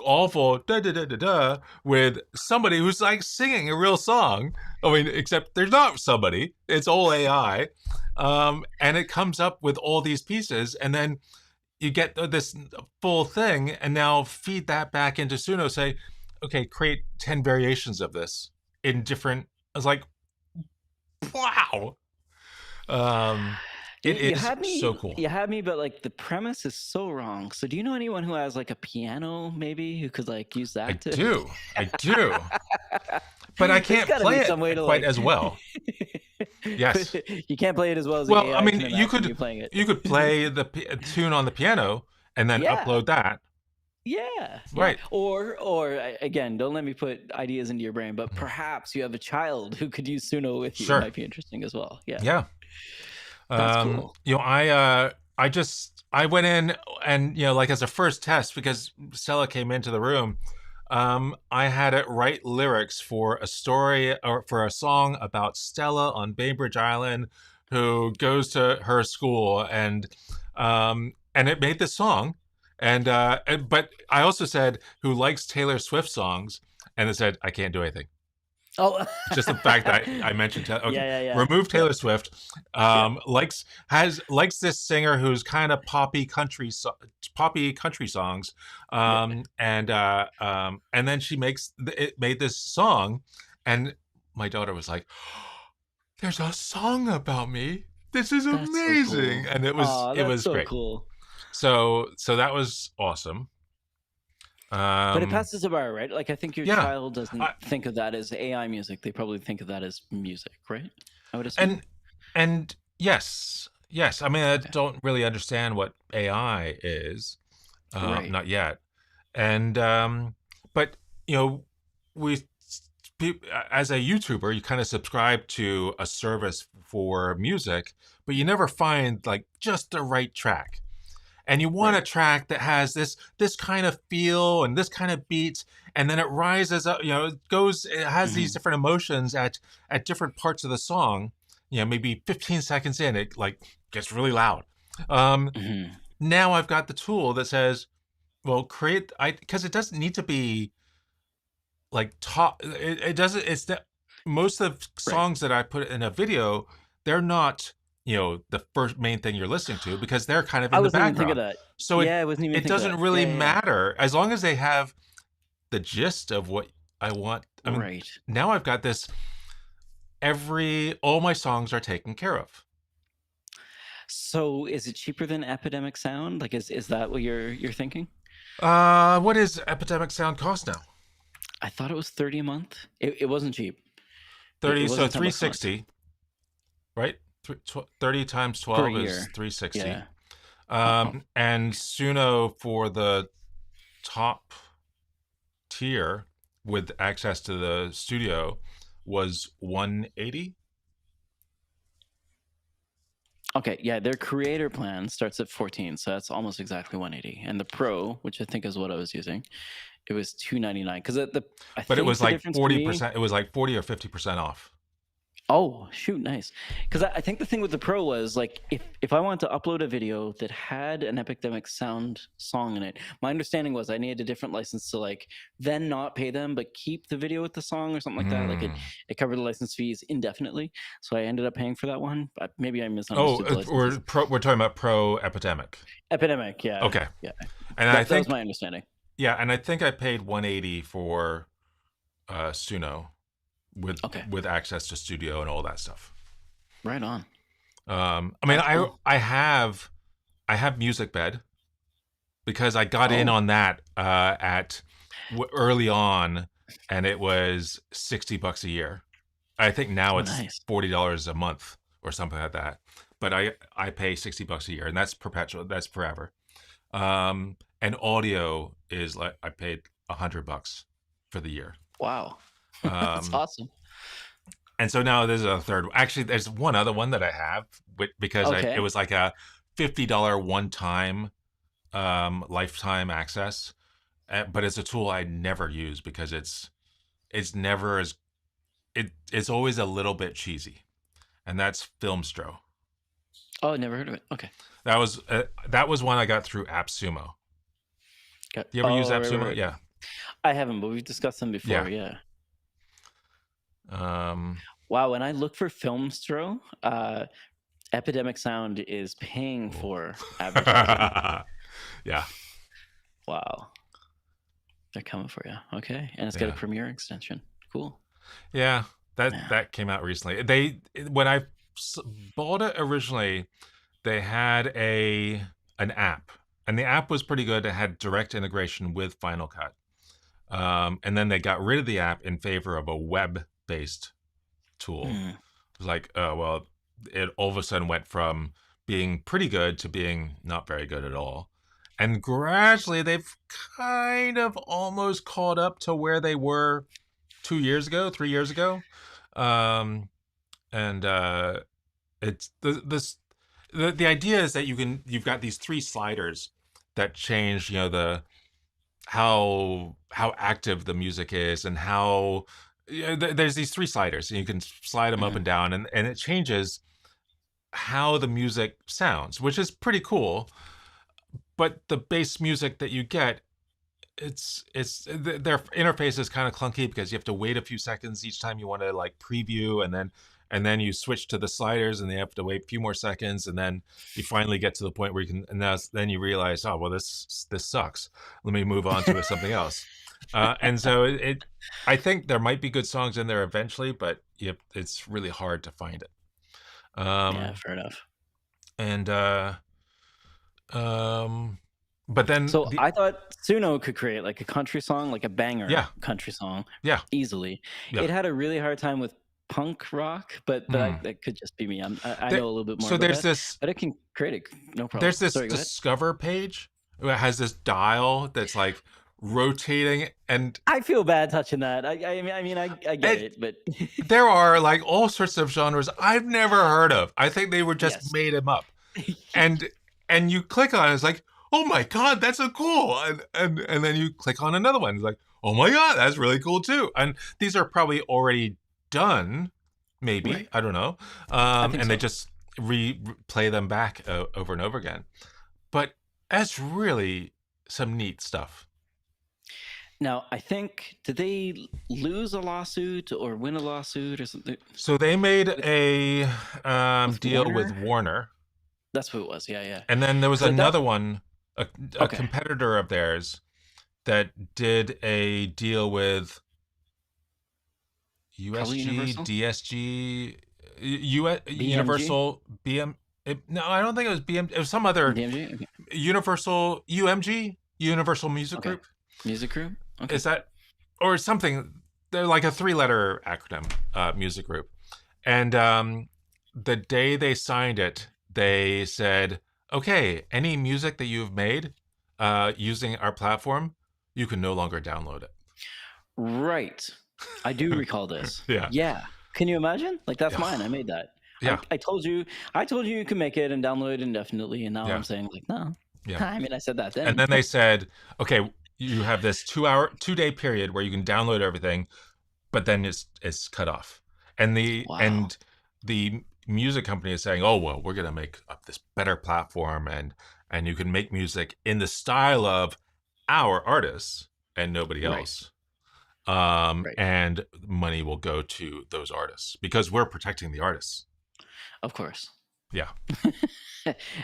awful da da da da da with somebody who's like singing a real song. I mean, except there's not somebody; it's all AI, and it comes up with all these pieces, and then you get this full thing, and now feed that back into Suno. Say, okay, create 10 variations of this in different. I was like, wow. It You is had me. so cool. You had me, but like the premise is so wrong. So, do you know anyone who has like a piano, maybe, who could like use I that to? do. I do. But I There's can't got to be play some way it to quite like. as well. Yes. You can't play it as well as the Well, I AI mean, can imagine you playing you could it. play the tune on the piano and then Yeah. upload that. Yeah, yeah. Right. Or again, don't let me put ideas into your brain, but Mhm. perhaps you have a child who could use Suno with you. It Sure. might be interesting as well. Yeah, Yeah. that's cool. I went in and, like as a first test, because Stella came into the room, I had it write lyrics for a story or for a song about Stella on Bainbridge Island, who goes to her school, and it made this song. But I also said, who likes Taylor Swift songs, and it said I can't do anything. Oh, Just the fact that I mentioned okay, yeah, yeah, yeah. remove Yep, Taylor Swift. yep. Likes this singer who's kind of poppy country songs, Yeah, and then she made this song, and my daughter was like, "There's a song about me. This is that's so amazing," cool. and Oh, it that's was so great. cool. So that was awesome. But it Um, passes the bar, right? Like I think your yeah, child doesn't I, think of that as AI music. They probably think of that as music, right? I would assume. and and yes, yes. I mean, I Yeah. don't really understand what AI is, Right. not yet. And but you know, we as a YouTuber, you kind of subscribe to a service for music, but you never find like just the right track. And you want Right. a track that has this kind of feel and this kind of beat, and then it rises up, it has these Hmm. different emotions at different parts of the song. Maybe 15 seconds in, it like gets really loud. um Hmm. Now I've got the tool that says, well, create, I because it doesn't need to be like top, it doesn't, it's that most of Right. songs that I put in a video, they're not, the first main thing you're listening to, because they're kind of I in the wasn't even thinking of background. that. So Yeah, I wasn't even it thinking of doesn't that. Yeah, really yeah, yeah. matter as long as they have the gist of what I want. I mean, Right. now I've got this, all my songs are taken care of. So is it cheaper than Epidemic Sound? Like is that what you're thinking? What does Epidemic Sound cost now? I thought it was 30 a month. It wasn't cheap. It 30, so wasn't $10 a month 360, right? 30 times per 12 is year. 360. Yeah. Oh, And Suno for the top tier with access to the studio was 180. Okay, yeah, their creator plan starts at 14, so that's almost exactly 180. And the Pro, which I think is what I was using, it was 299. Because I But it think was the like difference for me. 40%. It was like 40 or 50% off. Oh, shoot, nice. Because I think the thing with the Pro was like if I wanted to upload a video that had an Epidemic Sound song in it, my understanding was I needed a different license to like then not pay them but keep the video with the song or something like that. Like Mm. it covered the license fees indefinitely. So I ended up paying for that one. But maybe I Oh, misunderstood the licenses. we're talking about Pro Epidemic. Epidemic, yeah, Okay. yeah. And I That was think, my understanding. yeah, and I think I paid 180 for Suno with Okay, access to studio and all that stuff. right on. I mean, That's cool. I have Music Bed because I got in Oh, on that at early on, and it was $60 a year. I think now oh, it's nice. $40 a month or something like that. But I pay $60 a year, and that's perpetual. That's forever. And audio is like I paid $100 for the year. Wow, that's Um, awesome. and so now there's a third. Actually, there's one other one that I have because it Okay. was like a $50 one time lifetime access, but it's a tool I never use because it's never as it's always a little bit cheesy, and that's Filmstro. Oh, I never heard of it. Okay. That was one I got through AppSumo. Got, You ever use oh, right, right, AppSumo? right. Yeah, I haven't, but we've discussed them before. yeah. Yeah. Um, Wow. When I look for Filmstro, Epidemic Sound is paying for advertising. yeah, Wow. They're coming for you. Okay. And it's got a yeah, Premiere extension. Cool. yeah. Yeah. That came out recently. They when I bought it originally, they had an app, and the app was pretty good. It had direct integration with Final Cut, and then they got rid of the app in favor of a web-based tool. Hmm. It was like, oh well, it all of a sudden went from being pretty good to being not very good at all. And gradually they've kind of almost caught up to where they were 2 years ago, 3 years ago. Um, and it's the idea is that you've got these three sliders that change, the how active the music is and how there's these three sliders and you can slide them up Hmm. and down, and it changes how the music sounds, which is pretty cool. But the bass music that you get, their interface is kind of clunky because you have to wait a few seconds each time you want to like preview, and then you switch to the sliders and you have to wait a few more seconds, and then you finally get to the point where you can, and then you realize, oh well, this sucks, let me move on to something else. And so I think there might be good songs in there eventually, but it's really hard to find it. Yeah. um Fair enough. and um but then So I thought Suno could create like a country song, like a banger yeah, country song yeah, easily. yeah. It had a really hard time with punk rock, but Mm. that could just be me. I There, know a little bit more so about that, but it can create it. No problem. there's this Sorry, go ahead. discover page that has this dial that's like rotating, and I feel bad touching that. I get and it, but there are like all sorts of genres I've never heard of. I think they were just yes. made them up. And you click on it, it's like, oh my god, that's so cool. And then you click on another one, it's like, oh my god, that's really cool too. And these are probably already done, maybe, Right. I don't know. I think And they so. just replay them back over and over again. But that's really some neat stuff. Now, I think did they lose a lawsuit or win a lawsuit or something So they made with a deal with Warner? Warner, That's what it was. Yeah, yeah. and then there was Because that another one, a okay, competitor of theirs that did a deal with probably USG, Universal, DSG, BMG, Universal, no, I don't think it was BM. It was some other DMG. Okay, Universal, UMG, Universal Music okay. Group. Music Group. Okay. Is that or something? They're like a three-letter acronym, music group. And the day they signed it, they said, "Okay, any music that you've made using our platform, you can no longer download it." Right. I do recall this. Yeah, Yeah. Can you imagine? Like that's yeah, mine. I made that. Yeah, I told you you could make it and download it indefinitely, and now yeah, I'm saying like, no. yeah. I mean, I said that And then. then they said, okay, you have this 2 day period where you can download everything, but then it's cut off. And Wow. the music company is saying, oh well, we're gonna make up this better platform, and you can make music in the style of our artists and nobody Right. else. Right. And money will go to those artists because we're protecting the artists. Of course. Yeah,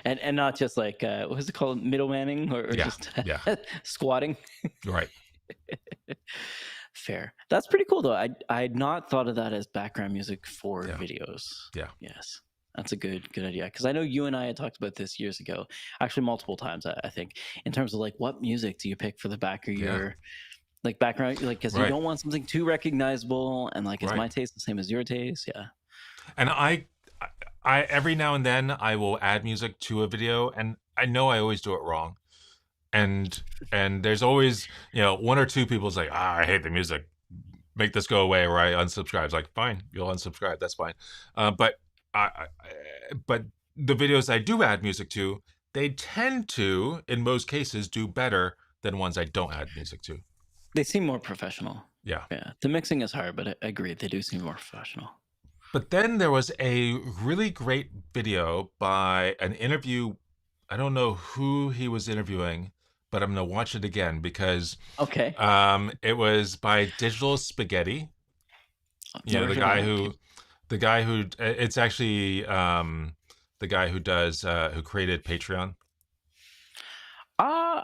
And not just like what is it called, middlemaning, or yeah, just yeah. squatting. Right. Fair. That's pretty cool though. I had not thought of that as background music for Yeah, videos. yeah. Yes. That's a good idea, because I know you and I had talked about this years ago, actually multiple times. I think, in terms of like, what music do you pick for the back of Yeah. your like background, like, because you Right. don't want something too recognizable, and like, is Right. my taste the same as your taste? Yeah. And I every now and then I will add music to a video, and I know I always do it wrong. And there's always, one or two people say, I hate the music. Make this go away, or I unsubscribe. It's like, fine, you'll unsubscribe. That's fine. But but the videos I do add music to, they tend to, in most cases, do better than ones I don't add music to. They seem more professional. Yeah. Yeah, the mixing is hard, but I agree, they do seem more professional. But then there was a really great video by an interview. I don't know who he was interviewing, but I'm gonna watch it again because Okay. it was by Digital Spaghetti. Never The heard of guy them. who, it's actually the guy who does who created Patreon.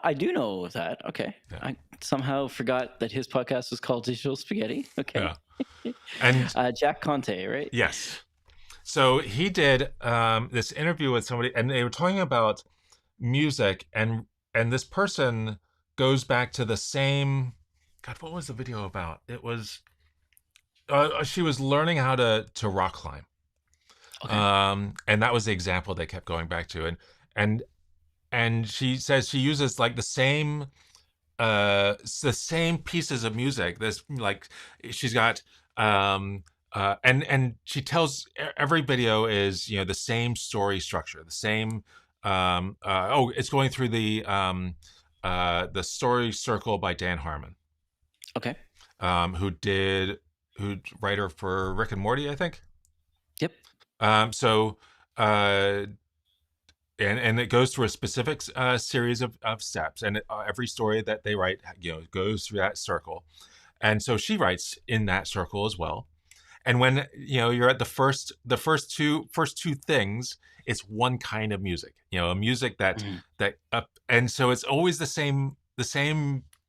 I do know of that. Okay. Yeah, I somehow forgot that his podcast was called Digital Spaghetti. Okay. yeah, and Jack Conte, right? yes. So he did this interview with somebody, and they were talking about music, and this person goes back to the same. God, what was the video about? It was she was learning how to rock climb, Okay. and that was the example they kept going back to, and and she says she uses like the same pieces of music. This, like, she's got and she tells every video is, the same story structure, the same it's going through the story circle by Dan Harmon, Okay. who's writer for Rick and Morty, I think. Yep. So and it goes through a specific series of steps, and every story that they write, goes through that circle. And so she writes in that circle as well. And when you're at the first two things, it's one kind of music, a music Mhm. that and so it's always the same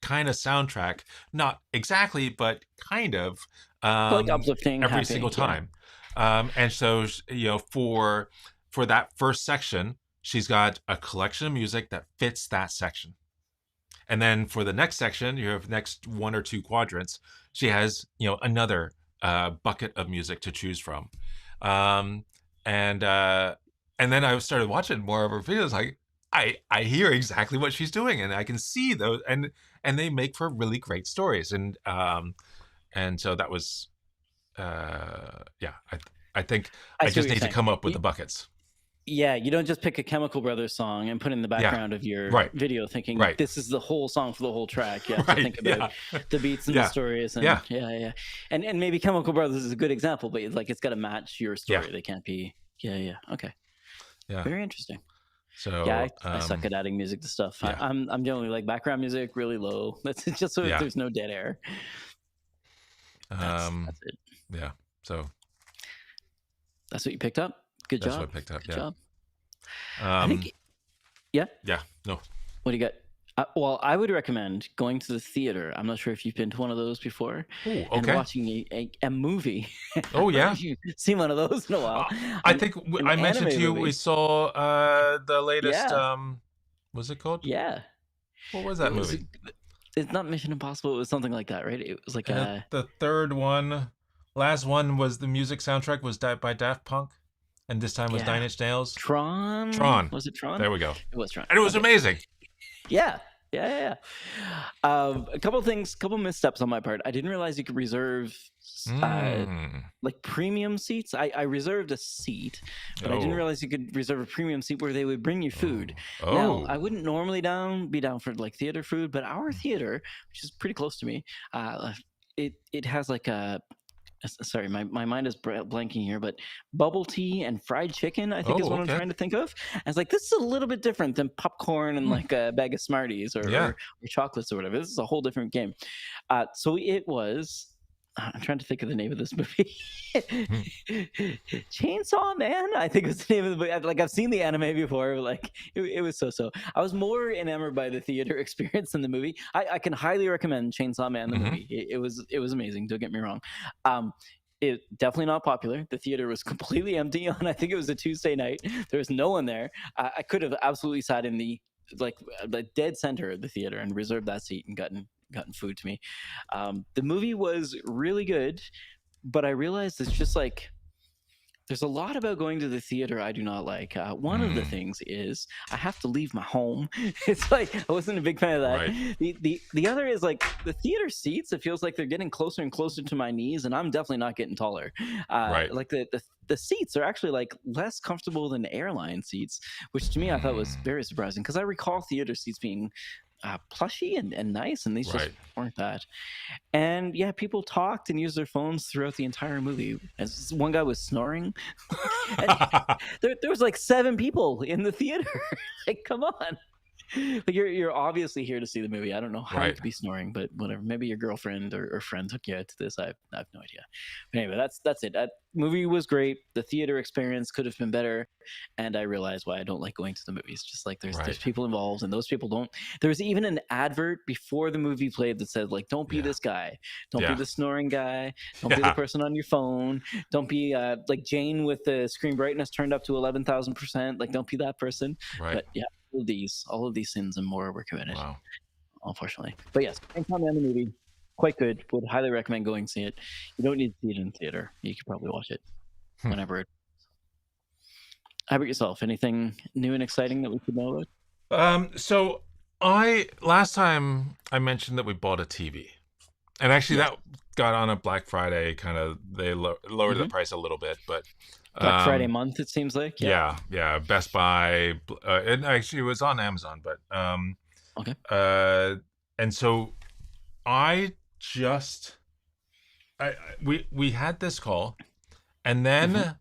kind of soundtrack, not exactly, but kind of, Like uplifting, every happy. single Yeah. time. And so for that first section, she's got a collection of music that fits that section. And then for the next section, you have next one or two quadrants, she has, another bucket of music to choose from. Um, and then I started watching more of her videos. Like, I hear exactly what she's doing, and I can see those, and they make for really great stories. And so that was, yeah. I think I I see just what you're need to saying. come up with the buckets. Yeah, you don't just pick a Chemical Brothers song and put it in the Yeah. background of your Right. video thinking Right. this is the whole song for the whole track. You have to Right. think about Yeah. the beats and the Yeah. stories, and Yeah. yeah. And maybe Chemical Brothers is a good example, but like, it's got to match your Yeah. story. They can't be. Yeah. Okay. Yeah. Very interesting. So Yeah, I suck at adding music to stuff. yeah. I'm generally like background music really low. That's just so Yeah. there's no dead air. That's it. Yeah. So That's what you picked up. Good that's job. what I picked up. Good Yeah. job. I think. Yeah. Yeah. No. What do you got? Well, I would recommend going to the theater. I'm not sure if you've been to one of those before, Oh, and okay. watching a movie. Oh, yeah. You've seen one of those in a while. I think An I mentioned to anime you movie. we saw the latest. Yeah. What's it called? Yeah. What was that It was. movie? It's not Mission Impossible. It was something like that, right? It was like a. The third one, last one was the music soundtrack was by Daft Punk, and this time was Yeah. Nine Inch Nails. Tron. Tron. Was it Tron? There we go. It was Tron. And it was Okay. amazing. Yeah. Yeah, yeah, yeah. A couple things, couple missteps on my part. I didn't realize you could reserve Mm. like premium seats. I reserved a seat, but I didn't Oh. realize you could reserve a premium seat where they would bring you food. Oh. Now, Oh. I wouldn't normally be down for like theater food, but our theater, which is pretty close to me, it has like a sorry, my mind is blanking here, but bubble tea and fried chicken, I think is Oh, what I'm okay. trying to think of. And it's like, this is a little bit different than popcorn and Hmm. like a bag of Smarties Yeah. or chocolates or whatever. This is a whole different game. So it was. I'm trying to think of the name of this movie. Hmm. Chainsaw Man, I think was the name of the movie. Like I've seen the anime before. Like it was so. I was more enamored by the theater experience than the movie. I can highly recommend Chainsaw Man the Hmm. movie. It was amazing. Don't get me wrong. Um, it definitely not popular. The theater was completely empty on, I think it was a Tuesday night. There was no one there. I could have absolutely sat in like the dead center of the theater and reserved that seat and gotten food to me. The movie was really good, but I realized it's just like there's a lot about going to the theater I do not like. One of the Mm. things is I have to leave my home. It's like I wasn't a big fan of that. Right. The other is like the theater seats. It feels like they're getting closer and closer to my knees, and I'm definitely not getting taller. Right. Like the seats are actually like less comfortable than airline seats, which to me I thought was Mm. very surprising because I recall theater seats being plushy and nice, and these just Right. weren't that. And yeah, people talked and used their phones throughout the entire movie. As one guy was snoring, and there was like 7 people in the theater. Like, come on. Like you're obviously here to see the movie. I don't know how you Right. could be snoring, but whatever. Maybe your girlfriend or friend took you out to this. I have no idea. But anyway, that's it. That movie was great. The theater experience could have been better, and I realized why I don't like going to the movies. Just like there's Right. people involved, and those people don't. There was even an advert before the movie played that said like, "Don't be Yeah. this guy. Don't be Yeah. the snoring guy. Don't be the Yeah. person on your phone. Don't be like Jane with the screen brightness turned up to 11,000%. Like, don't be that person." Right. But yeah, all of these sins and more were committed, Wow. unfortunately. But yes, Chainsaw Man the movie, quite good. Would highly recommend going see it. You don't need to see it in theater. You could probably watch it Hmm. whenever. How about yourself? Anything new and exciting that we should know about? So I last time I mentioned that we bought a TV, and actually Yes. that got on a Black Friday kind of they lowered the Hmm. price a little bit, but Black Friday um, month, it seems like. Yeah. yeah, yeah, Best Buy, and actually it was on Amazon, but Okay. uh, and so I just we had this call, and Hmm. then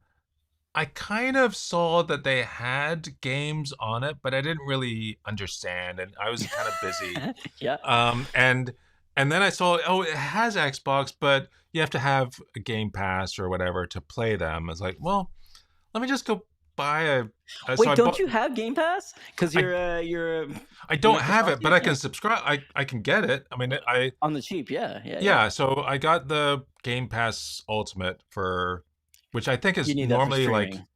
I kind of saw that they had games on it, but I didn't really understand, and I was kind of busy. Yeah. And then I saw, oh, it has Xbox, but you have to have a Game Pass or whatever to play them. I was like, well, let me just go buy so Wait, don't you have Game Pass? Because I you're a I don't have Microsoft it, but user? I Yeah. can subscribe. I can get it. I mean, I On the cheap. Yeah. Yeah. Yeah. yeah. So I got the Game Pass Ultimate for, which I think You is need that for normally like streaming.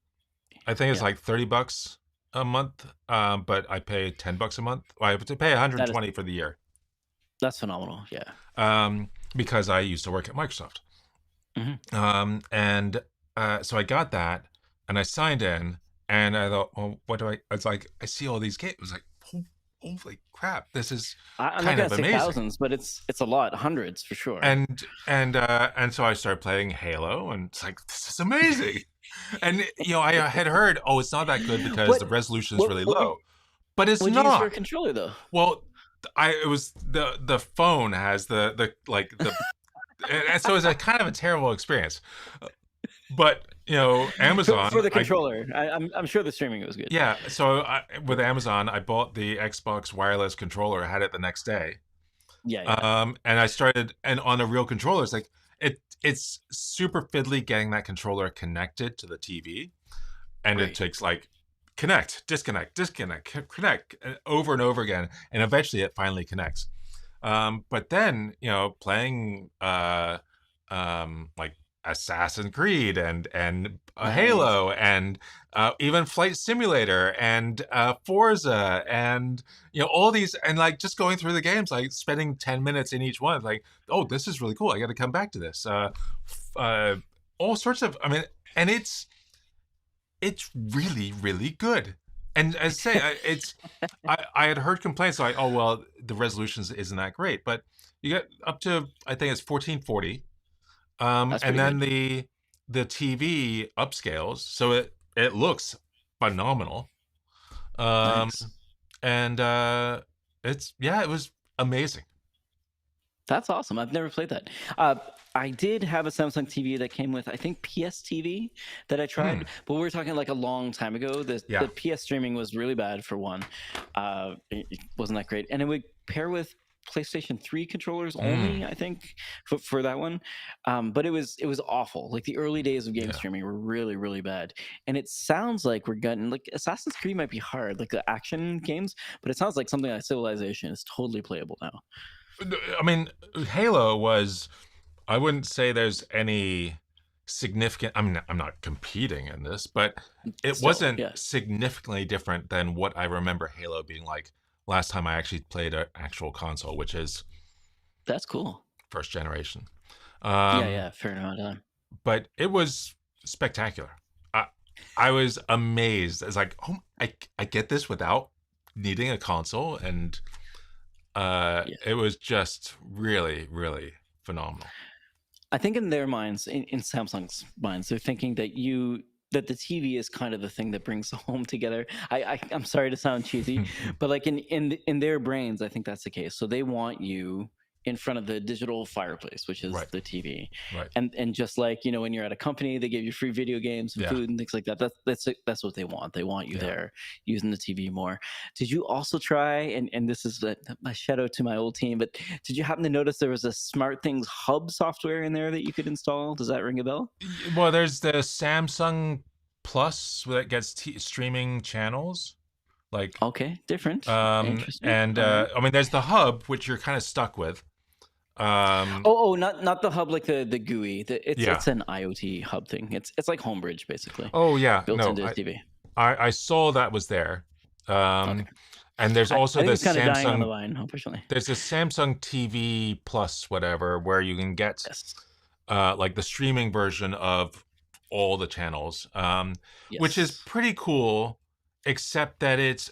I think it's Yeah. like $30 a month, but I pay $10 a month. Well, I have to pay That is 120 for the year, that's phenomenal. Yeah. because I used to work at Microsoft. Hmm. And so I got that, and I signed in, and I thought, well, what do I? It's like I see all these games. I was like, holy crap, this is I'm not kind gonna of say amazing. thousands, but it's a lot, hundreds for sure. And so I started playing Halo, and it's like this is amazing. And I had heard, oh, it's not that good because What the resolution is what really what would low, but it's would you use for a not. controller though? Well, I it was the phone has the like the and so it's a kind of a terrible experience. But For Amazon, the I controller, I'm sure the streaming was good. yeah. So with Amazon, I bought the Xbox wireless controller. I had it the next day, Yeah, yeah. and I started and on a real controller. It's like it's super fiddly getting that controller connected to the TV, and it Right. takes like connect, disconnect, disconnect, connect over and over again, and eventually it finally connects. But then playing like Assassin's Creed and Nice. Halo and even Flight Simulator and Forza and all these and like just going through the games, like spending 10 minutes in each one, like, oh, this is really cool. I got to come back to this. All sorts of, I mean, and it's really really good. And as I say, I had heard complaints like, oh well, the resolution isn't that great, but you get up to I think it's 1440, That's and pretty then good. the TV upscales, so it looks phenomenal, um, Nice. and it's yeah, it was amazing. That's awesome. I've never played that. Uh, I did have a Samsung TV that came with, I think, PS TV that I Hmm. tried, but we were talking like a long time ago. The Yeah. PS streaming was really bad for one. It wasn't that great, and it would pair with PlayStation 3 controllers Mm. only, I think, for that one. But it was awful. Like the early days of game Yeah. streaming were really really bad, and it sounds like we're getting like Assassin's Creed might be hard, like the action games, but it sounds like something like Civilization is totally playable now. I mean, Halo was. I wouldn't say there's any significant. I mean, I'm not competing in this, but it Still, wasn't yeah. significantly different than what I remember Halo being like last time I actually played an actual console, which is That's cool. first generation. Yeah, Um, yeah, fair amount of time. but it was spectacular. I I was amazed. It's like, oh, I get this without needing a console, and Yeah. it was just really, really phenomenal. I think in their minds, in Samsung's minds, they're thinking that the TV is kind of the thing that brings the home together. I'm sorry to sound cheesy, but like in their brains, I think that's the case. So they want you in front of the digital fireplace, which is Right, the TV, right. and just like when you're at a company, they give you free video games and Yeah, food and things like that. That's what they want. They want you yeah. there using the TV more. Did you also try? And this is my shout out to my old team, but did you happen to notice there was a SmartThings Hub software in there that you could install? Does that ring a bell? Well, there's the Samsung Plus that gets streaming channels, like, Okay, different, interesting. and All right. I mean, there's the Hub, which you're kind of stuck with. Um, Not the hub like the GUI. yeah. It's an IoT hub thing. It's like Homebridge basically Oh, yeah. built No, into the TV. I saw that was there. Okay, Um, and there's I also think the it's kind of dying on the Samsung. vine, unfortunately. There's a Samsung TV Plus, whatever, where you can get Yes, like the streaming version of all the channels, which is yes. pretty cool, except that it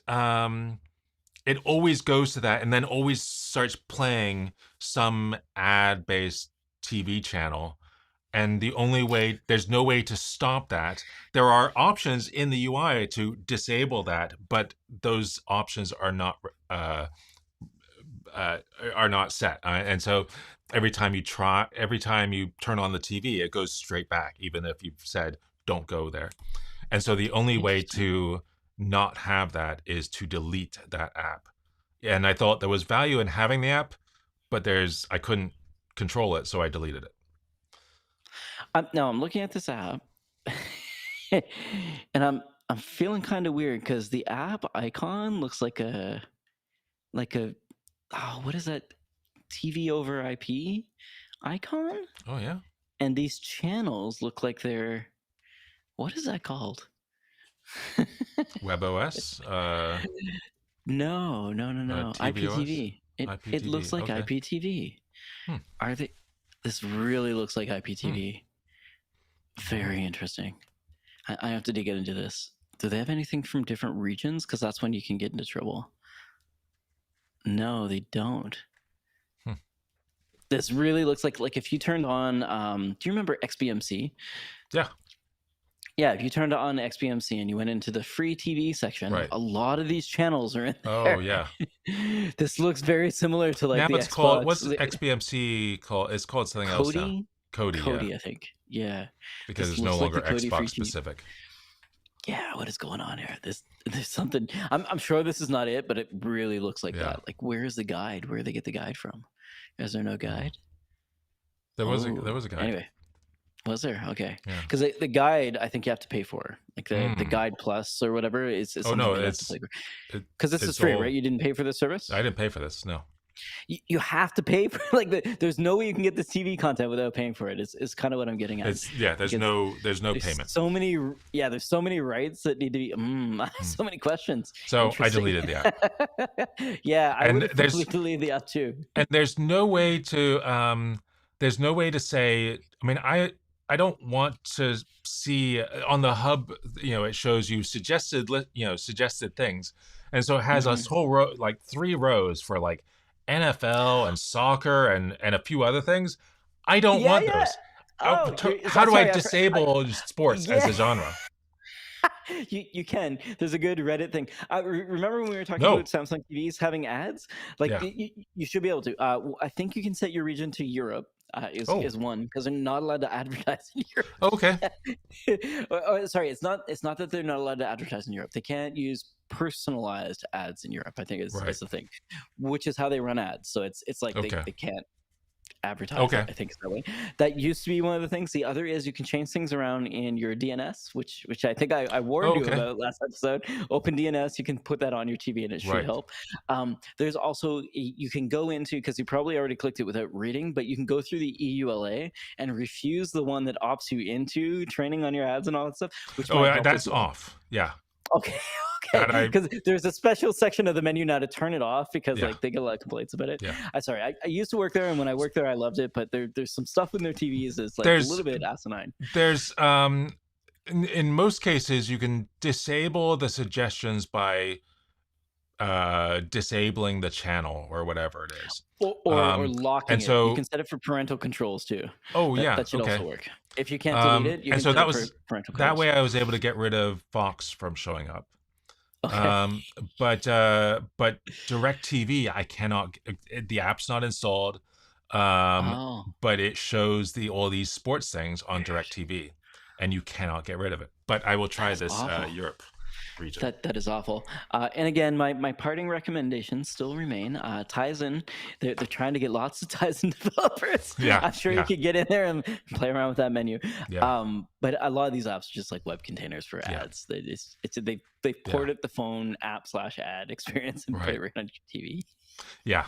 always goes to that and then always starts playing some ad based TV channel. And there's no way to stop that. There are options in the UI to disable that, but those options uh, uh, are not set. And so every time you turn on the TV, it goes straight back, even if you've said don't go there. And so the only way Interesting. to not have that is to delete that app. And I thought there was value in having the app, but I couldn't control it, so I deleted it. Now I'm looking at this app, and I'm feeling kind of weird because the app icon looks like a what is that, TV over IP icon, Oh yeah, and these channels look like they're, what is that called? WebOS, No, no, no, no. tvOS, IPTV. It looks IPTV. like Okay. IPTV. Hmm. Are they? This really looks like Hmm. IPTV. Wow. Very interesting. I have to dig into this. Do they have anything from different regions? Because that's when you can get into trouble. No, they don't. Hmm. This really looks like if you turned on. Do you remember XBMC? Yeah. Yeah, if you turned on XBMC and you went into the free TV section, Right. a lot of these channels are in Oh there. yeah. This looks very similar to like Now the it's called, Xbox. what's XBMC called? It's called something else now. Kodi, Kodi, yeah, Kodi, I think. Yeah, because this it's no looks like longer the Kodi free Xbox TV. specific. Yeah, what is going on here? There's something. I'm sure this is not it, but it really looks like Yeah. that. Like, where is the guide? Where do they get the guide from? Is there no Oh. guide? There Oh, was a guide. anyway, was there? Okay, Yeah. because the guide I think you have to pay for. Like the Mm. guide plus or whatever is Oh something no, that you have to pay for. it Because this is it's free, right? all. You didn't pay for the service. I didn't pay for this. No. You have to pay for like there's no way you can get this TV content without paying for it. Is kind of what I'm getting at. It's yeah. Like it's There's no there's payment. so many there's so many rights that need to be Mm. so many questions. So I Interesting. deleted the app, Yeah, I would and have probably deleted the app too. there's no way to there's no way to say. I mean, I don't want to see on the hub. It shows you suggested things, and so it has a Mhm. whole row, like 3 rows for like NFL and soccer and a few other things. I don't Yeah, want yeah. those. Oh, How do I sorry, disable sports as yeah. a genre? You can. There's a good Reddit thing. Remember when we were talking about No. Samsung TVs having ads? Like Yeah. you should be able to. I think you can set your region to Europe. Oh. Is one because they're not allowed to advertise in Okay. Europe. Sorry, it's not that they're not allowed to advertise in Europe. They can't use personalized ads in Europe. I think is Right. the thing, which is how they run ads. So it's like Okay. they can't advertise it. Okay. I think is that way. That used to be one of the things. The other is you can change things around in your DNS, which I think I warned Oh, you okay. about last episode. Open DNS, you can put that on your TV and it should Right. help. There's also you can go into, because you probably already clicked it without reading, but you can go through the EULA and refuse the one that opts you into training on your ads and all that stuff, which Oh, might yeah, help that's as well. off. Yeah. Okay, That okay. I. Because there's a special section of the menu now to turn it off because Yeah. like they get a lot of complaints about it. Yeah. Sorry, I used to work there, and when I worked there, I loved it. But there's some stuff in their TVs that's like a There's little bit asinine. there's in most cases you can disable the suggestions by disabling the channel or whatever it is. Or locking And it. You so, can set it for parental controls too. oh yeah, That should also okay. work. If you can't delete it, you And can so set that it for was parental that controls. way I was able to get rid of Fox from showing up. Okay. But DirecTV, I cannot. The app's not installed. Oh. But it shows all these sports things on DirecTV, and you cannot get rid of it. But I will try That's this awful. Europe region. That is awful. And again, my parting recommendations still remain. Tizen, they're trying to get lots of Tizen developers. Yeah, I'm sure you yeah, could get in there and play around with that menu. yeah, But a lot of these apps are just like web containers for yeah, ads. They yeah. ported the phone app/ad experience and put it Right. right on your TV. Yeah.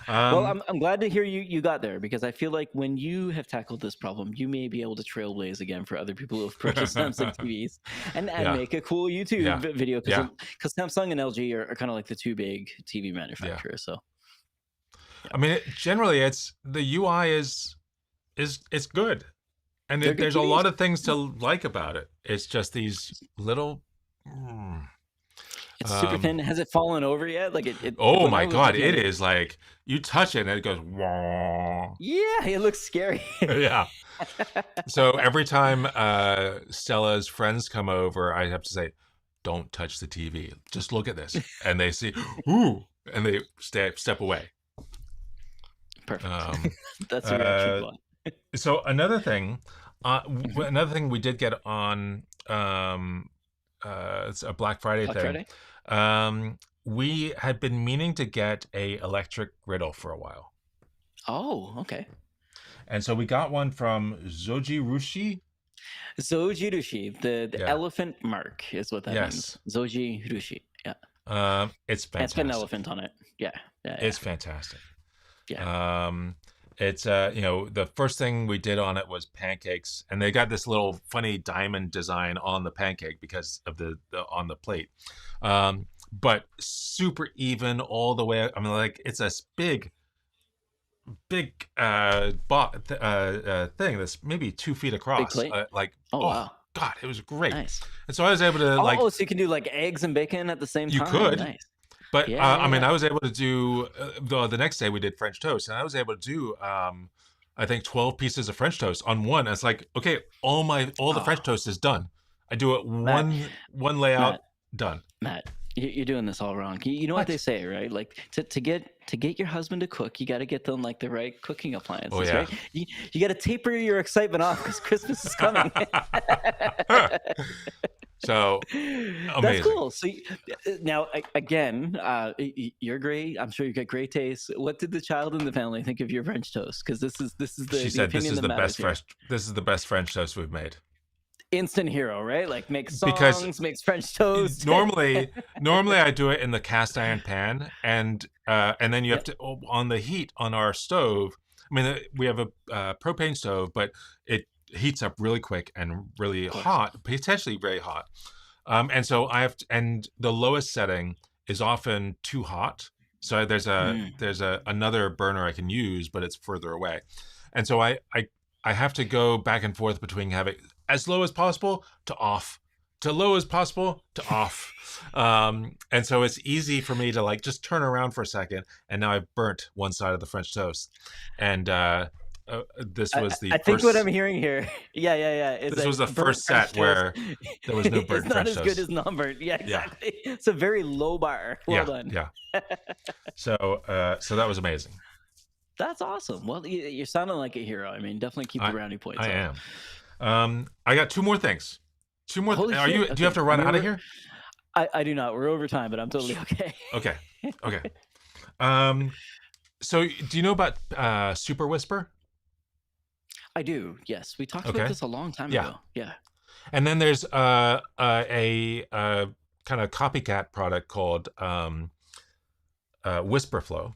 Well, I'm glad to hear you got there, because I feel like when you have tackled this problem, you may be able to trailblaze again for other people who have purchased Samsung TVs and Yeah. make a cool YouTube Yeah. video, Yeah. because Samsung and LG are kind of like the two big TV manufacturers. So I mean, generally, the UI is it's good, and they're good there's a TVs. lot of things to like about it. It's just these little. It's super thin. Has it fallen over yet? Like it Oh when I my was god, looking it at is like you touch it and it goes. Wah. Yeah, it looks scary. Yeah. So every time Stella's friends come over, I have to say, "Don't touch the TV. Just look at this." And they see, "Ooh," and they step away. Perfect. That's a reaction point. So another thing we did get on it's a Black Friday Black thing. Friday? We had been meaning to get a electric griddle for a while. Oh, okay. And so we got one from Zojirushi. Zojirushi, the Yeah. elephant mark is what that Yes. means. Zojirushi. Yeah. It's And it's got an fantastic. elephant on it. Yeah. It's fantastic. Yeah. It's the first thing we did on it was pancakes, and they got this little funny diamond design on the pancake because of the on the plate. But super even all the way. I mean, like it's a big thing that's maybe 2 feet across. plate? Like Oh, wow. God, it was great. Nice. And so I was able to Oh, so you can do like eggs and bacon at the same You time? could. Nice. But Yeah, I mean, yeah. I was able to do the next day we did French toast, and I was able to do I think 12 pieces of French toast on one. And it's like, okay, all the French Oh, toast is done. I do it Matt, one layout, Matt, done. Matt, you're doing this all wrong. You know what they What? say, right? Like to get your husband to cook, you got to get them like the right cooking Oh appliances, yeah. right? You got to taper your excitement off because Christmas is coming. So That's amazing. cool. So now, again, you're great. I'm sure you got great taste. What did the child in the family think of your French toast? Because this is She the said opinion that matters here. this is the best French toast we've made. Instant hero, right? Like makes Because songs, makes French toast. normally I do it in the cast iron pan, and then you have to on the heat on our stove. I mean, we have a propane stove, but it heats up really quick and really hot, potentially very hot. And so and the lowest setting is often too hot. So there's another burner I can use, but it's further away. And so I I have to go back and forth between having as low as possible to off, to low as possible to off. And so it's easy for me to like just turn around for a second, and now I've burnt one side of the French toast. And this I, was the I think what I'm first. hearing here, yeah, is This was the that burnt first French set toast where there was no is burnt not French as good toast. as non-burnt. Yeah, Yeah, exactly. It's a very low bar. Well yeah, done. yeah. So that was amazing. That's awesome. Well, you're sounding like a hero. I mean, definitely keep the I brownie points I up. am. I got two more things. Two more. Holy Are shit. you? Do you have Okay. to I run mean, out of here? I do not. We're over time, but I'm totally okay. Okay. Okay. Um. So do you know about Super Whisper? I do. Yes, we talked about Okay. this a long time Yeah. ago. Yeah. And then there's a kind of copycat product called Whisperflow,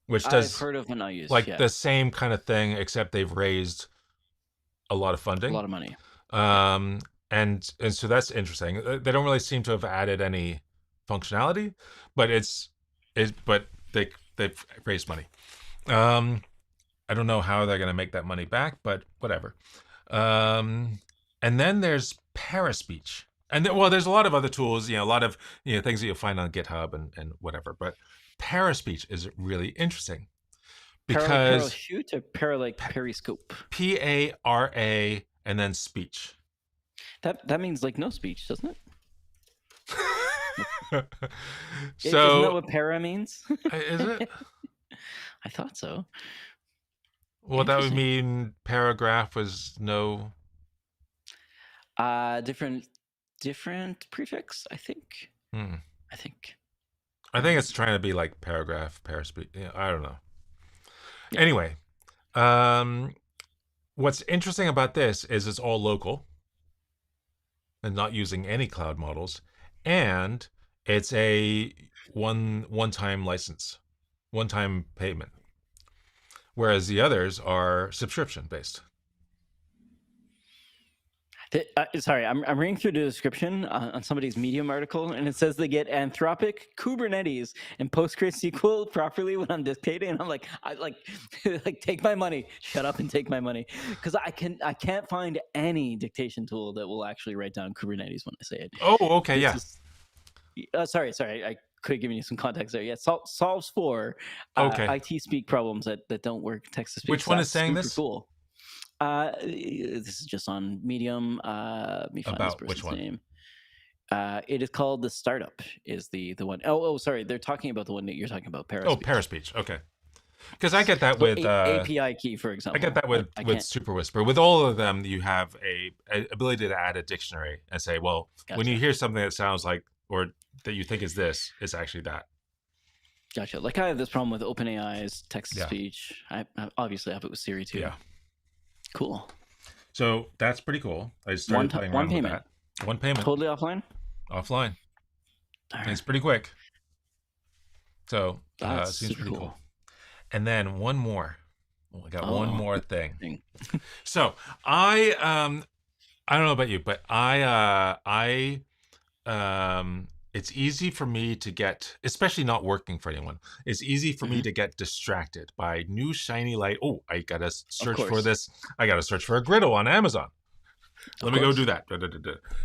which I've does heard of and not used. like Yeah, the same kind of thing, except they've raised a lot of a funding. lot of money. Yeah. Um, and so that's interesting. They don't really seem to have added any functionality, but but they've raised money. Um, I don't know how they're going to make that money back, but whatever. And then there's Paraspeech. And well, there's a lot of other tools, a lot of things that you'll find on GitHub and whatever. But Paraspeech is really interesting because Parachute or like periscope. Para and then speech. That means like no speech, doesn't it? Isn't that So what para means? is it? I thought so. Well, that would Interesting. mean paragraph was no. Different prefix, I think. Hmm. I think. I think it's trying to be like paragraph, paraspeech. I don't know. Yeah. Anyway, what's interesting about this is it's all local and not using any cloud models, and it's a one-time license, one-time payment, whereas the others are subscription based. Sorry, I'm reading through the description on somebody's Medium article, and it says they get Anthropic, Kubernetes, and PostgreSQL properly when I'm dictating. And I'm like, like take my money, shut up and take my money, because I can't find any dictation tool that will actually write down Kubernetes when I say it. Oh, okay, yeah. Sorry, I could have given you some context there. Yeah, solves for Okay. IT speak problems that don't work text to speech. Which one is saying super this? cool. This is just on Medium. Let me find this About which person's one? name. It is called The Startup. Is the one? Oh, sorry. They're talking about the one that you're talking about. Paraspeech. Oh, Paraspeech. Okay. Because I get that So with API key, for example. I get that with Super Whisper. With all of them, you have a ability to add a dictionary and say, well, when you hear something that sounds like or that you think is this, it's actually that. Gotcha. Like I have this problem with OpenAI's text to speech. I obviously have it with Siri too. Yeah. Cool. So that's pretty cool. I started playing around with that. One payment. Totally offline? Offline. Right. It's pretty quick. So that's seems pretty cool. cool. And then one more. Oh, I got one more thing. So I don't know about you, but it's easy for me to get, especially not working for anyone, it's easy for me to get distracted by new shiny light. Oh, I gotta search for this. I gotta search for a griddle on Amazon. Let me go do that.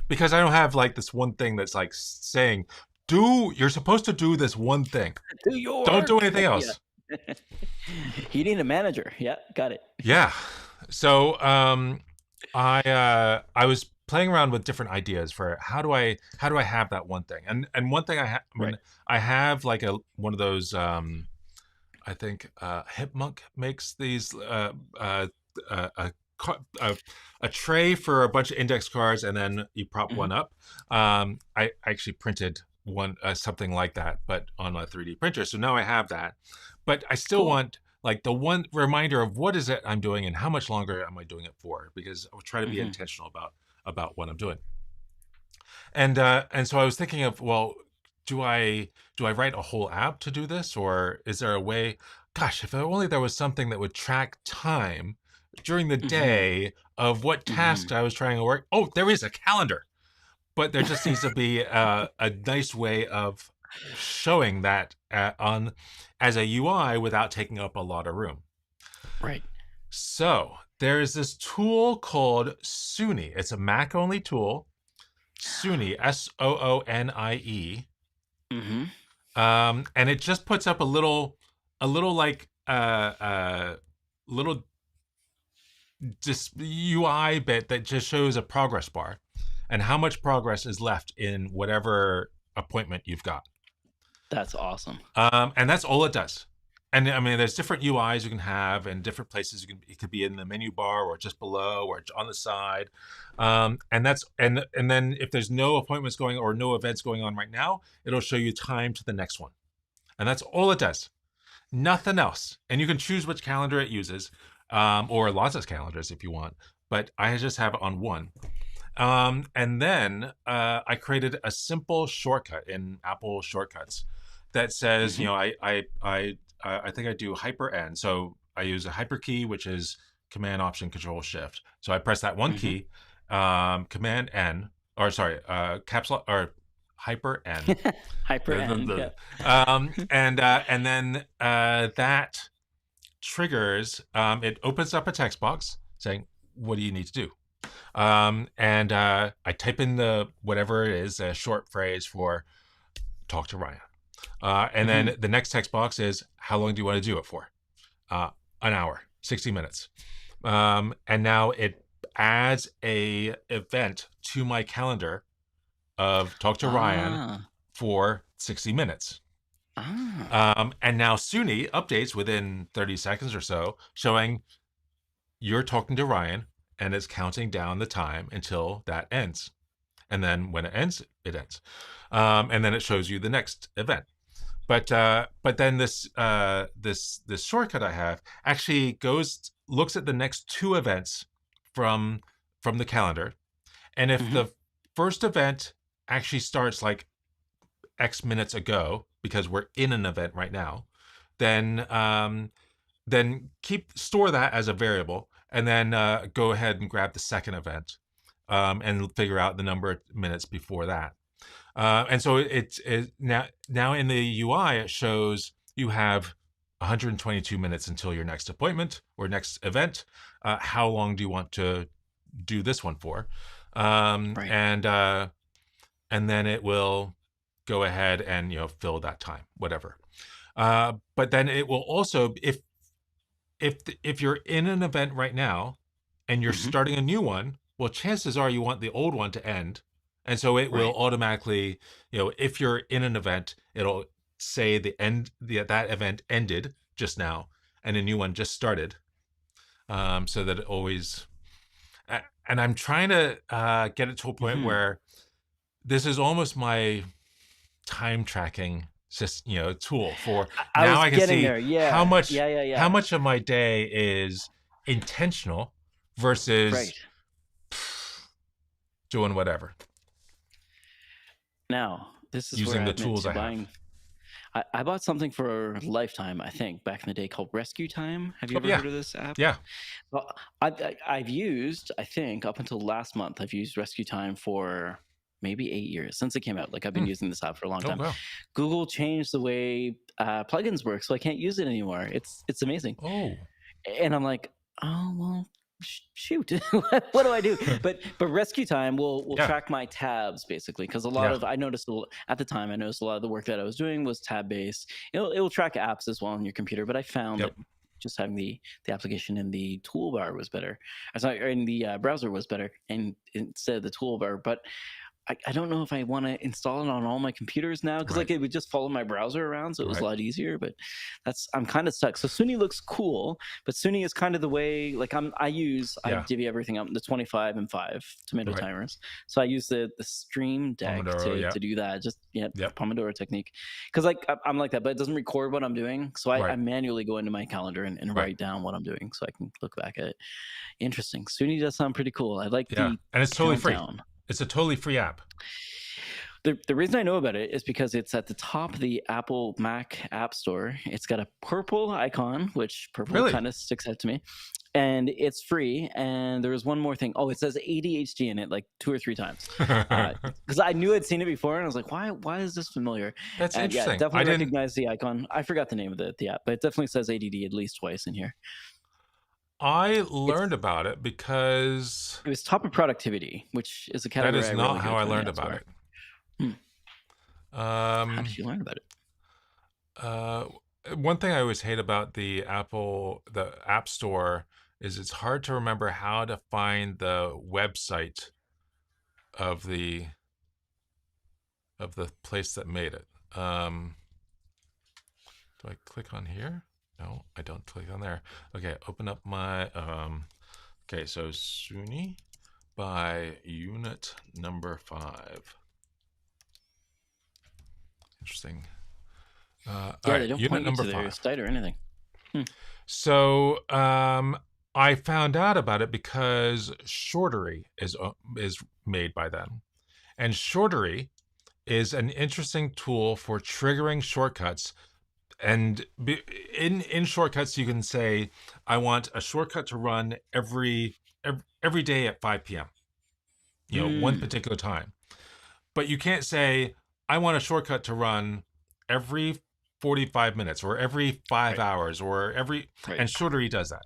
Because I don't have like this one thing that's like saying, you're supposed to do this one thing. Don't do anything else. Yeah. You need a manager. Yeah, got it. Yeah. So I was playing around with different ideas for how do I have that one thing, and one thing I have like one of those I think Hipmunk makes these a tray for a bunch of index cards, and then you prop one up. I actually printed one something like that, but on a 3D printer. So now I have that, but I still want like the one reminder of what is it I'm doing and how much longer am I doing it for, because I will try to be intentional about what I'm doing. And so I was thinking of, well, do I write a whole app to do this, or is there a way? Gosh, if only there was something that would track time during the day of what task I was trying to work. Oh, there is a calendar, but there just needs to be a nice way of showing that on as a UI without taking up a lot of room. Right. So there is this tool called Soony. It's a Mac only tool. Soony, Soonie. Mm-hmm. And it just puts up a little like little just UI bit that just shows a progress bar and how much progress is left in whatever appointment you've got. That's awesome. And that's all it does. And I mean, there's different UIs you can have and different places it could be in the menu bar or just below or on the side. And that's and then if there's no appointments going or no events going on right now, it'll show you time to the next one. And that's all it does. Nothing else. And you can choose which calendar it uses, or lots of calendars if you want. But I just have it on one. And then I created a simple shortcut in Apple Shortcuts that says, Mm-hmm. you know, I think I do hyper N. So I use a hyper key, which is Command Option Control Shift. So I press that one Mm-hmm. key, Command N, or sorry, caps lock or hyper N. Hyper N. Yeah. And then that triggers. It opens up a text box saying, "What do you need to do?" And I type in the whatever it is, a short phrase for talk to Ryan. And Mm-hmm. then the next text box is, how long do you want to do it for? An hour, 60 minutes. And now it adds a event to my calendar of talk to Ryan Ah. for 60 minutes. Ah. And now Soony updates within 30 seconds or so, showing you're talking to Ryan and it's counting down the time until that ends. And then when it ends, it ends. And then it shows you the next event. But then this shortcut I have actually looks at the next two events from the calendar, and if Mm-hmm. the first event actually starts like X minutes ago because we're in an event right now, then store that as a variable, and then go ahead and grab the second event, and figure out the number of minutes before that. And so it's now in the UI it shows you have 122 minutes until your next appointment or next event. How long do you want to do this one for? Right. And then it will go ahead and fill that time, whatever. But then it will also, if you're in an event right now and you're Mm-hmm. starting a new one, well, chances are you want the old one to end. And so it will Right. automatically, if you're in an event, it'll say that event ended just now and a new one just started. So that it always, and I'm trying to get it to a point Mm-hmm. where this is almost my time tracking tool for I now. was I can getting see there. how Yeah. much Yeah. Yeah. how Yeah. much of my day is intentional Right. versus doing whatever, Now, this is where using I the admit tools to I have. buying. I bought something for Lifetime, I think, back in the day called Rescue Time. Have you Oh ever yeah, heard of this app? yeah. Well, I've used, I think, up until last month, I've used Rescue Time for maybe 8 years since it came out. Like I've been Hmm. using this app for a long Oh time. wow. Google changed the way plugins work, so I can't use it anymore. It's amazing, Oh. and I'm like, oh well, shoot, what do I do? But Rescue Time will Yeah. track my tabs basically, because a lot Yeah. of I noticed at the time I noticed a lot of the work that I was doing was tab based. It'll track apps as well on your computer, but I found Yep. that just having the application in the toolbar was better. Or in the browser was better, and instead of the toolbar. But I don't know if I want to install it on all my computers now, because Right. like it would just follow my browser around, so it was a Right. lot easier. But I'm kind of stuck. So Sunny looks cool, but Sunny is kind of the way like I Yeah. divvy everything up into 25 and 5 tomato Right. timers. So I use the Stream Deck Pomodoro. to Yep. do that. Just Yep. Pomodoro technique, because like I'm like that, but it doesn't record what I'm doing. So I Right. manually go into my calendar and Right. write down what I'm doing, so I can look back at it. Interesting. Sunny does sound pretty cool. I like Yeah. the And it's totally free. countdown. It's a totally free app. The reason I know about it is because it's at the top of the Apple Mac App Store. It's got a purple icon, which purple Really? kind of sticks out to me, and it's free. And there was one more thing. Oh, it says ADHD in it like 2 or 3 times, because I knew I'd seen it before, and I was like, why is this familiar? That's And yeah, interesting. I definitely didn't. recognize the icon. I forgot the name of the app, but it definitely says ADD at least twice in here. I It's learned about it because it was top of productivity, which is a that category is I not rarely how go I to in the learned App about Store. it. Hmm. How did Um, you learn about it? uh, One thing I always hate about the App Store, is it's hard to remember how to find the website of the place that made it. Do I click on here? No, I don't click on there. Okay, open up my okay, so SUNY by unit number 5. Interesting. All Yeah, right, they don't unit point you number to their 5. site or anything. Hmm. So I found out about it because Shortery is made by them, and Shortery is an interesting tool for triggering shortcuts. And in shortcuts, you can say, I want a shortcut to run every day at 5 p.m. One Mm, particular time. But you can't say, I want a shortcut to run every 45 minutes or every 5 right, hours or every, right. and Shortery does that.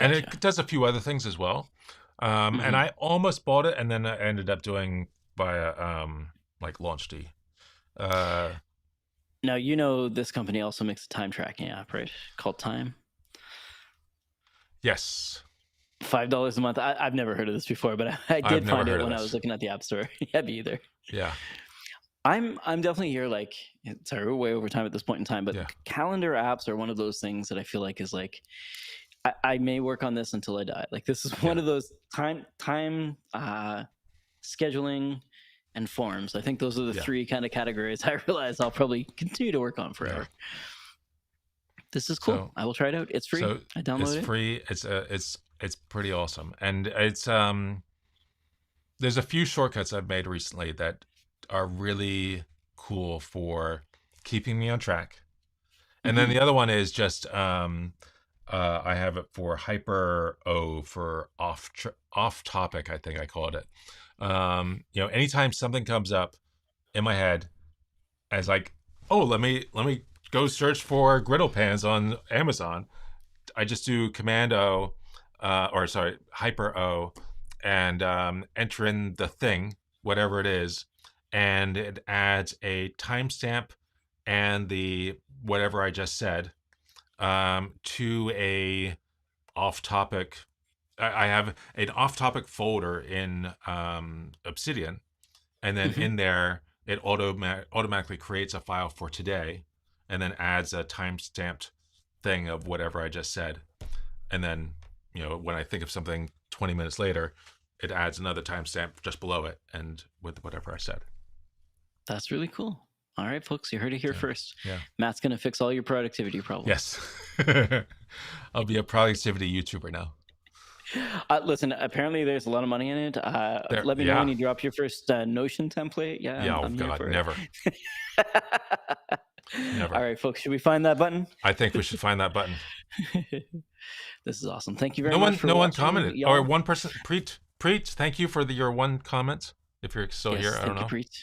And Gotcha. it does a few other things as well. And Hmm. I almost bought it, and then I ended up doing via like LaunchD. Uh, Now, this company also makes a time tracking app, right? Called Time. yes, $5 a month. I've never heard of this before, but I I've did never find it heard of when I was this. looking at the App Store. Yeah, me either. Yeah, I'm definitely here. Like, sorry, we're way over time at this point in time, but yeah, calendar apps are one of those things that I feel like is like I may work on this until I die. Like, this is one yeah, of those time scheduling and forms. I think those are the yeah, three kind of categories I realize I'll probably continue to work on yeah. forever. This is cool. So I will try it out. It's free. so I it's download it. free. It's pretty awesome, and there's a few shortcuts I've made recently that are really cool for keeping me on track. And then Hmm. the other one is just I have it for hyper O, for off topic, I think I called it. Anytime something comes up in my head as like, oh, let me go search for griddle pans on Amazon. I just do Command O, or sorry, Hyper O, and enter in the thing, whatever it is, and it adds a timestamp and the whatever I just said, to a off-topic. I have an off-topic folder in Obsidian, and then Hmm. in there it automatically creates a file for today, and then adds a timestamped thing of whatever I just said. And then, when I think of something 20 minutes later, it adds another timestamp just below it and with whatever I said. That's really cool. All right, folks, you heard it here Yeah. first. Yeah. Matt's going to fix all your productivity problems. Yes. I'll be a productivity YouTuber now. Listen, apparently there's a lot of money in it. There. Let me know when Yeah. you drop your first Notion template. Yeah, Yeah. Oh I'm here God, for never. it. All Never. right, folks, should we find that button? I think we should find that button. This is awesome. Thank you very No much one for no one watching, commented. Or y'all. one person. Preach, thank you for your one comment. If you're still Yes, here, I don't thank you, know. Preet.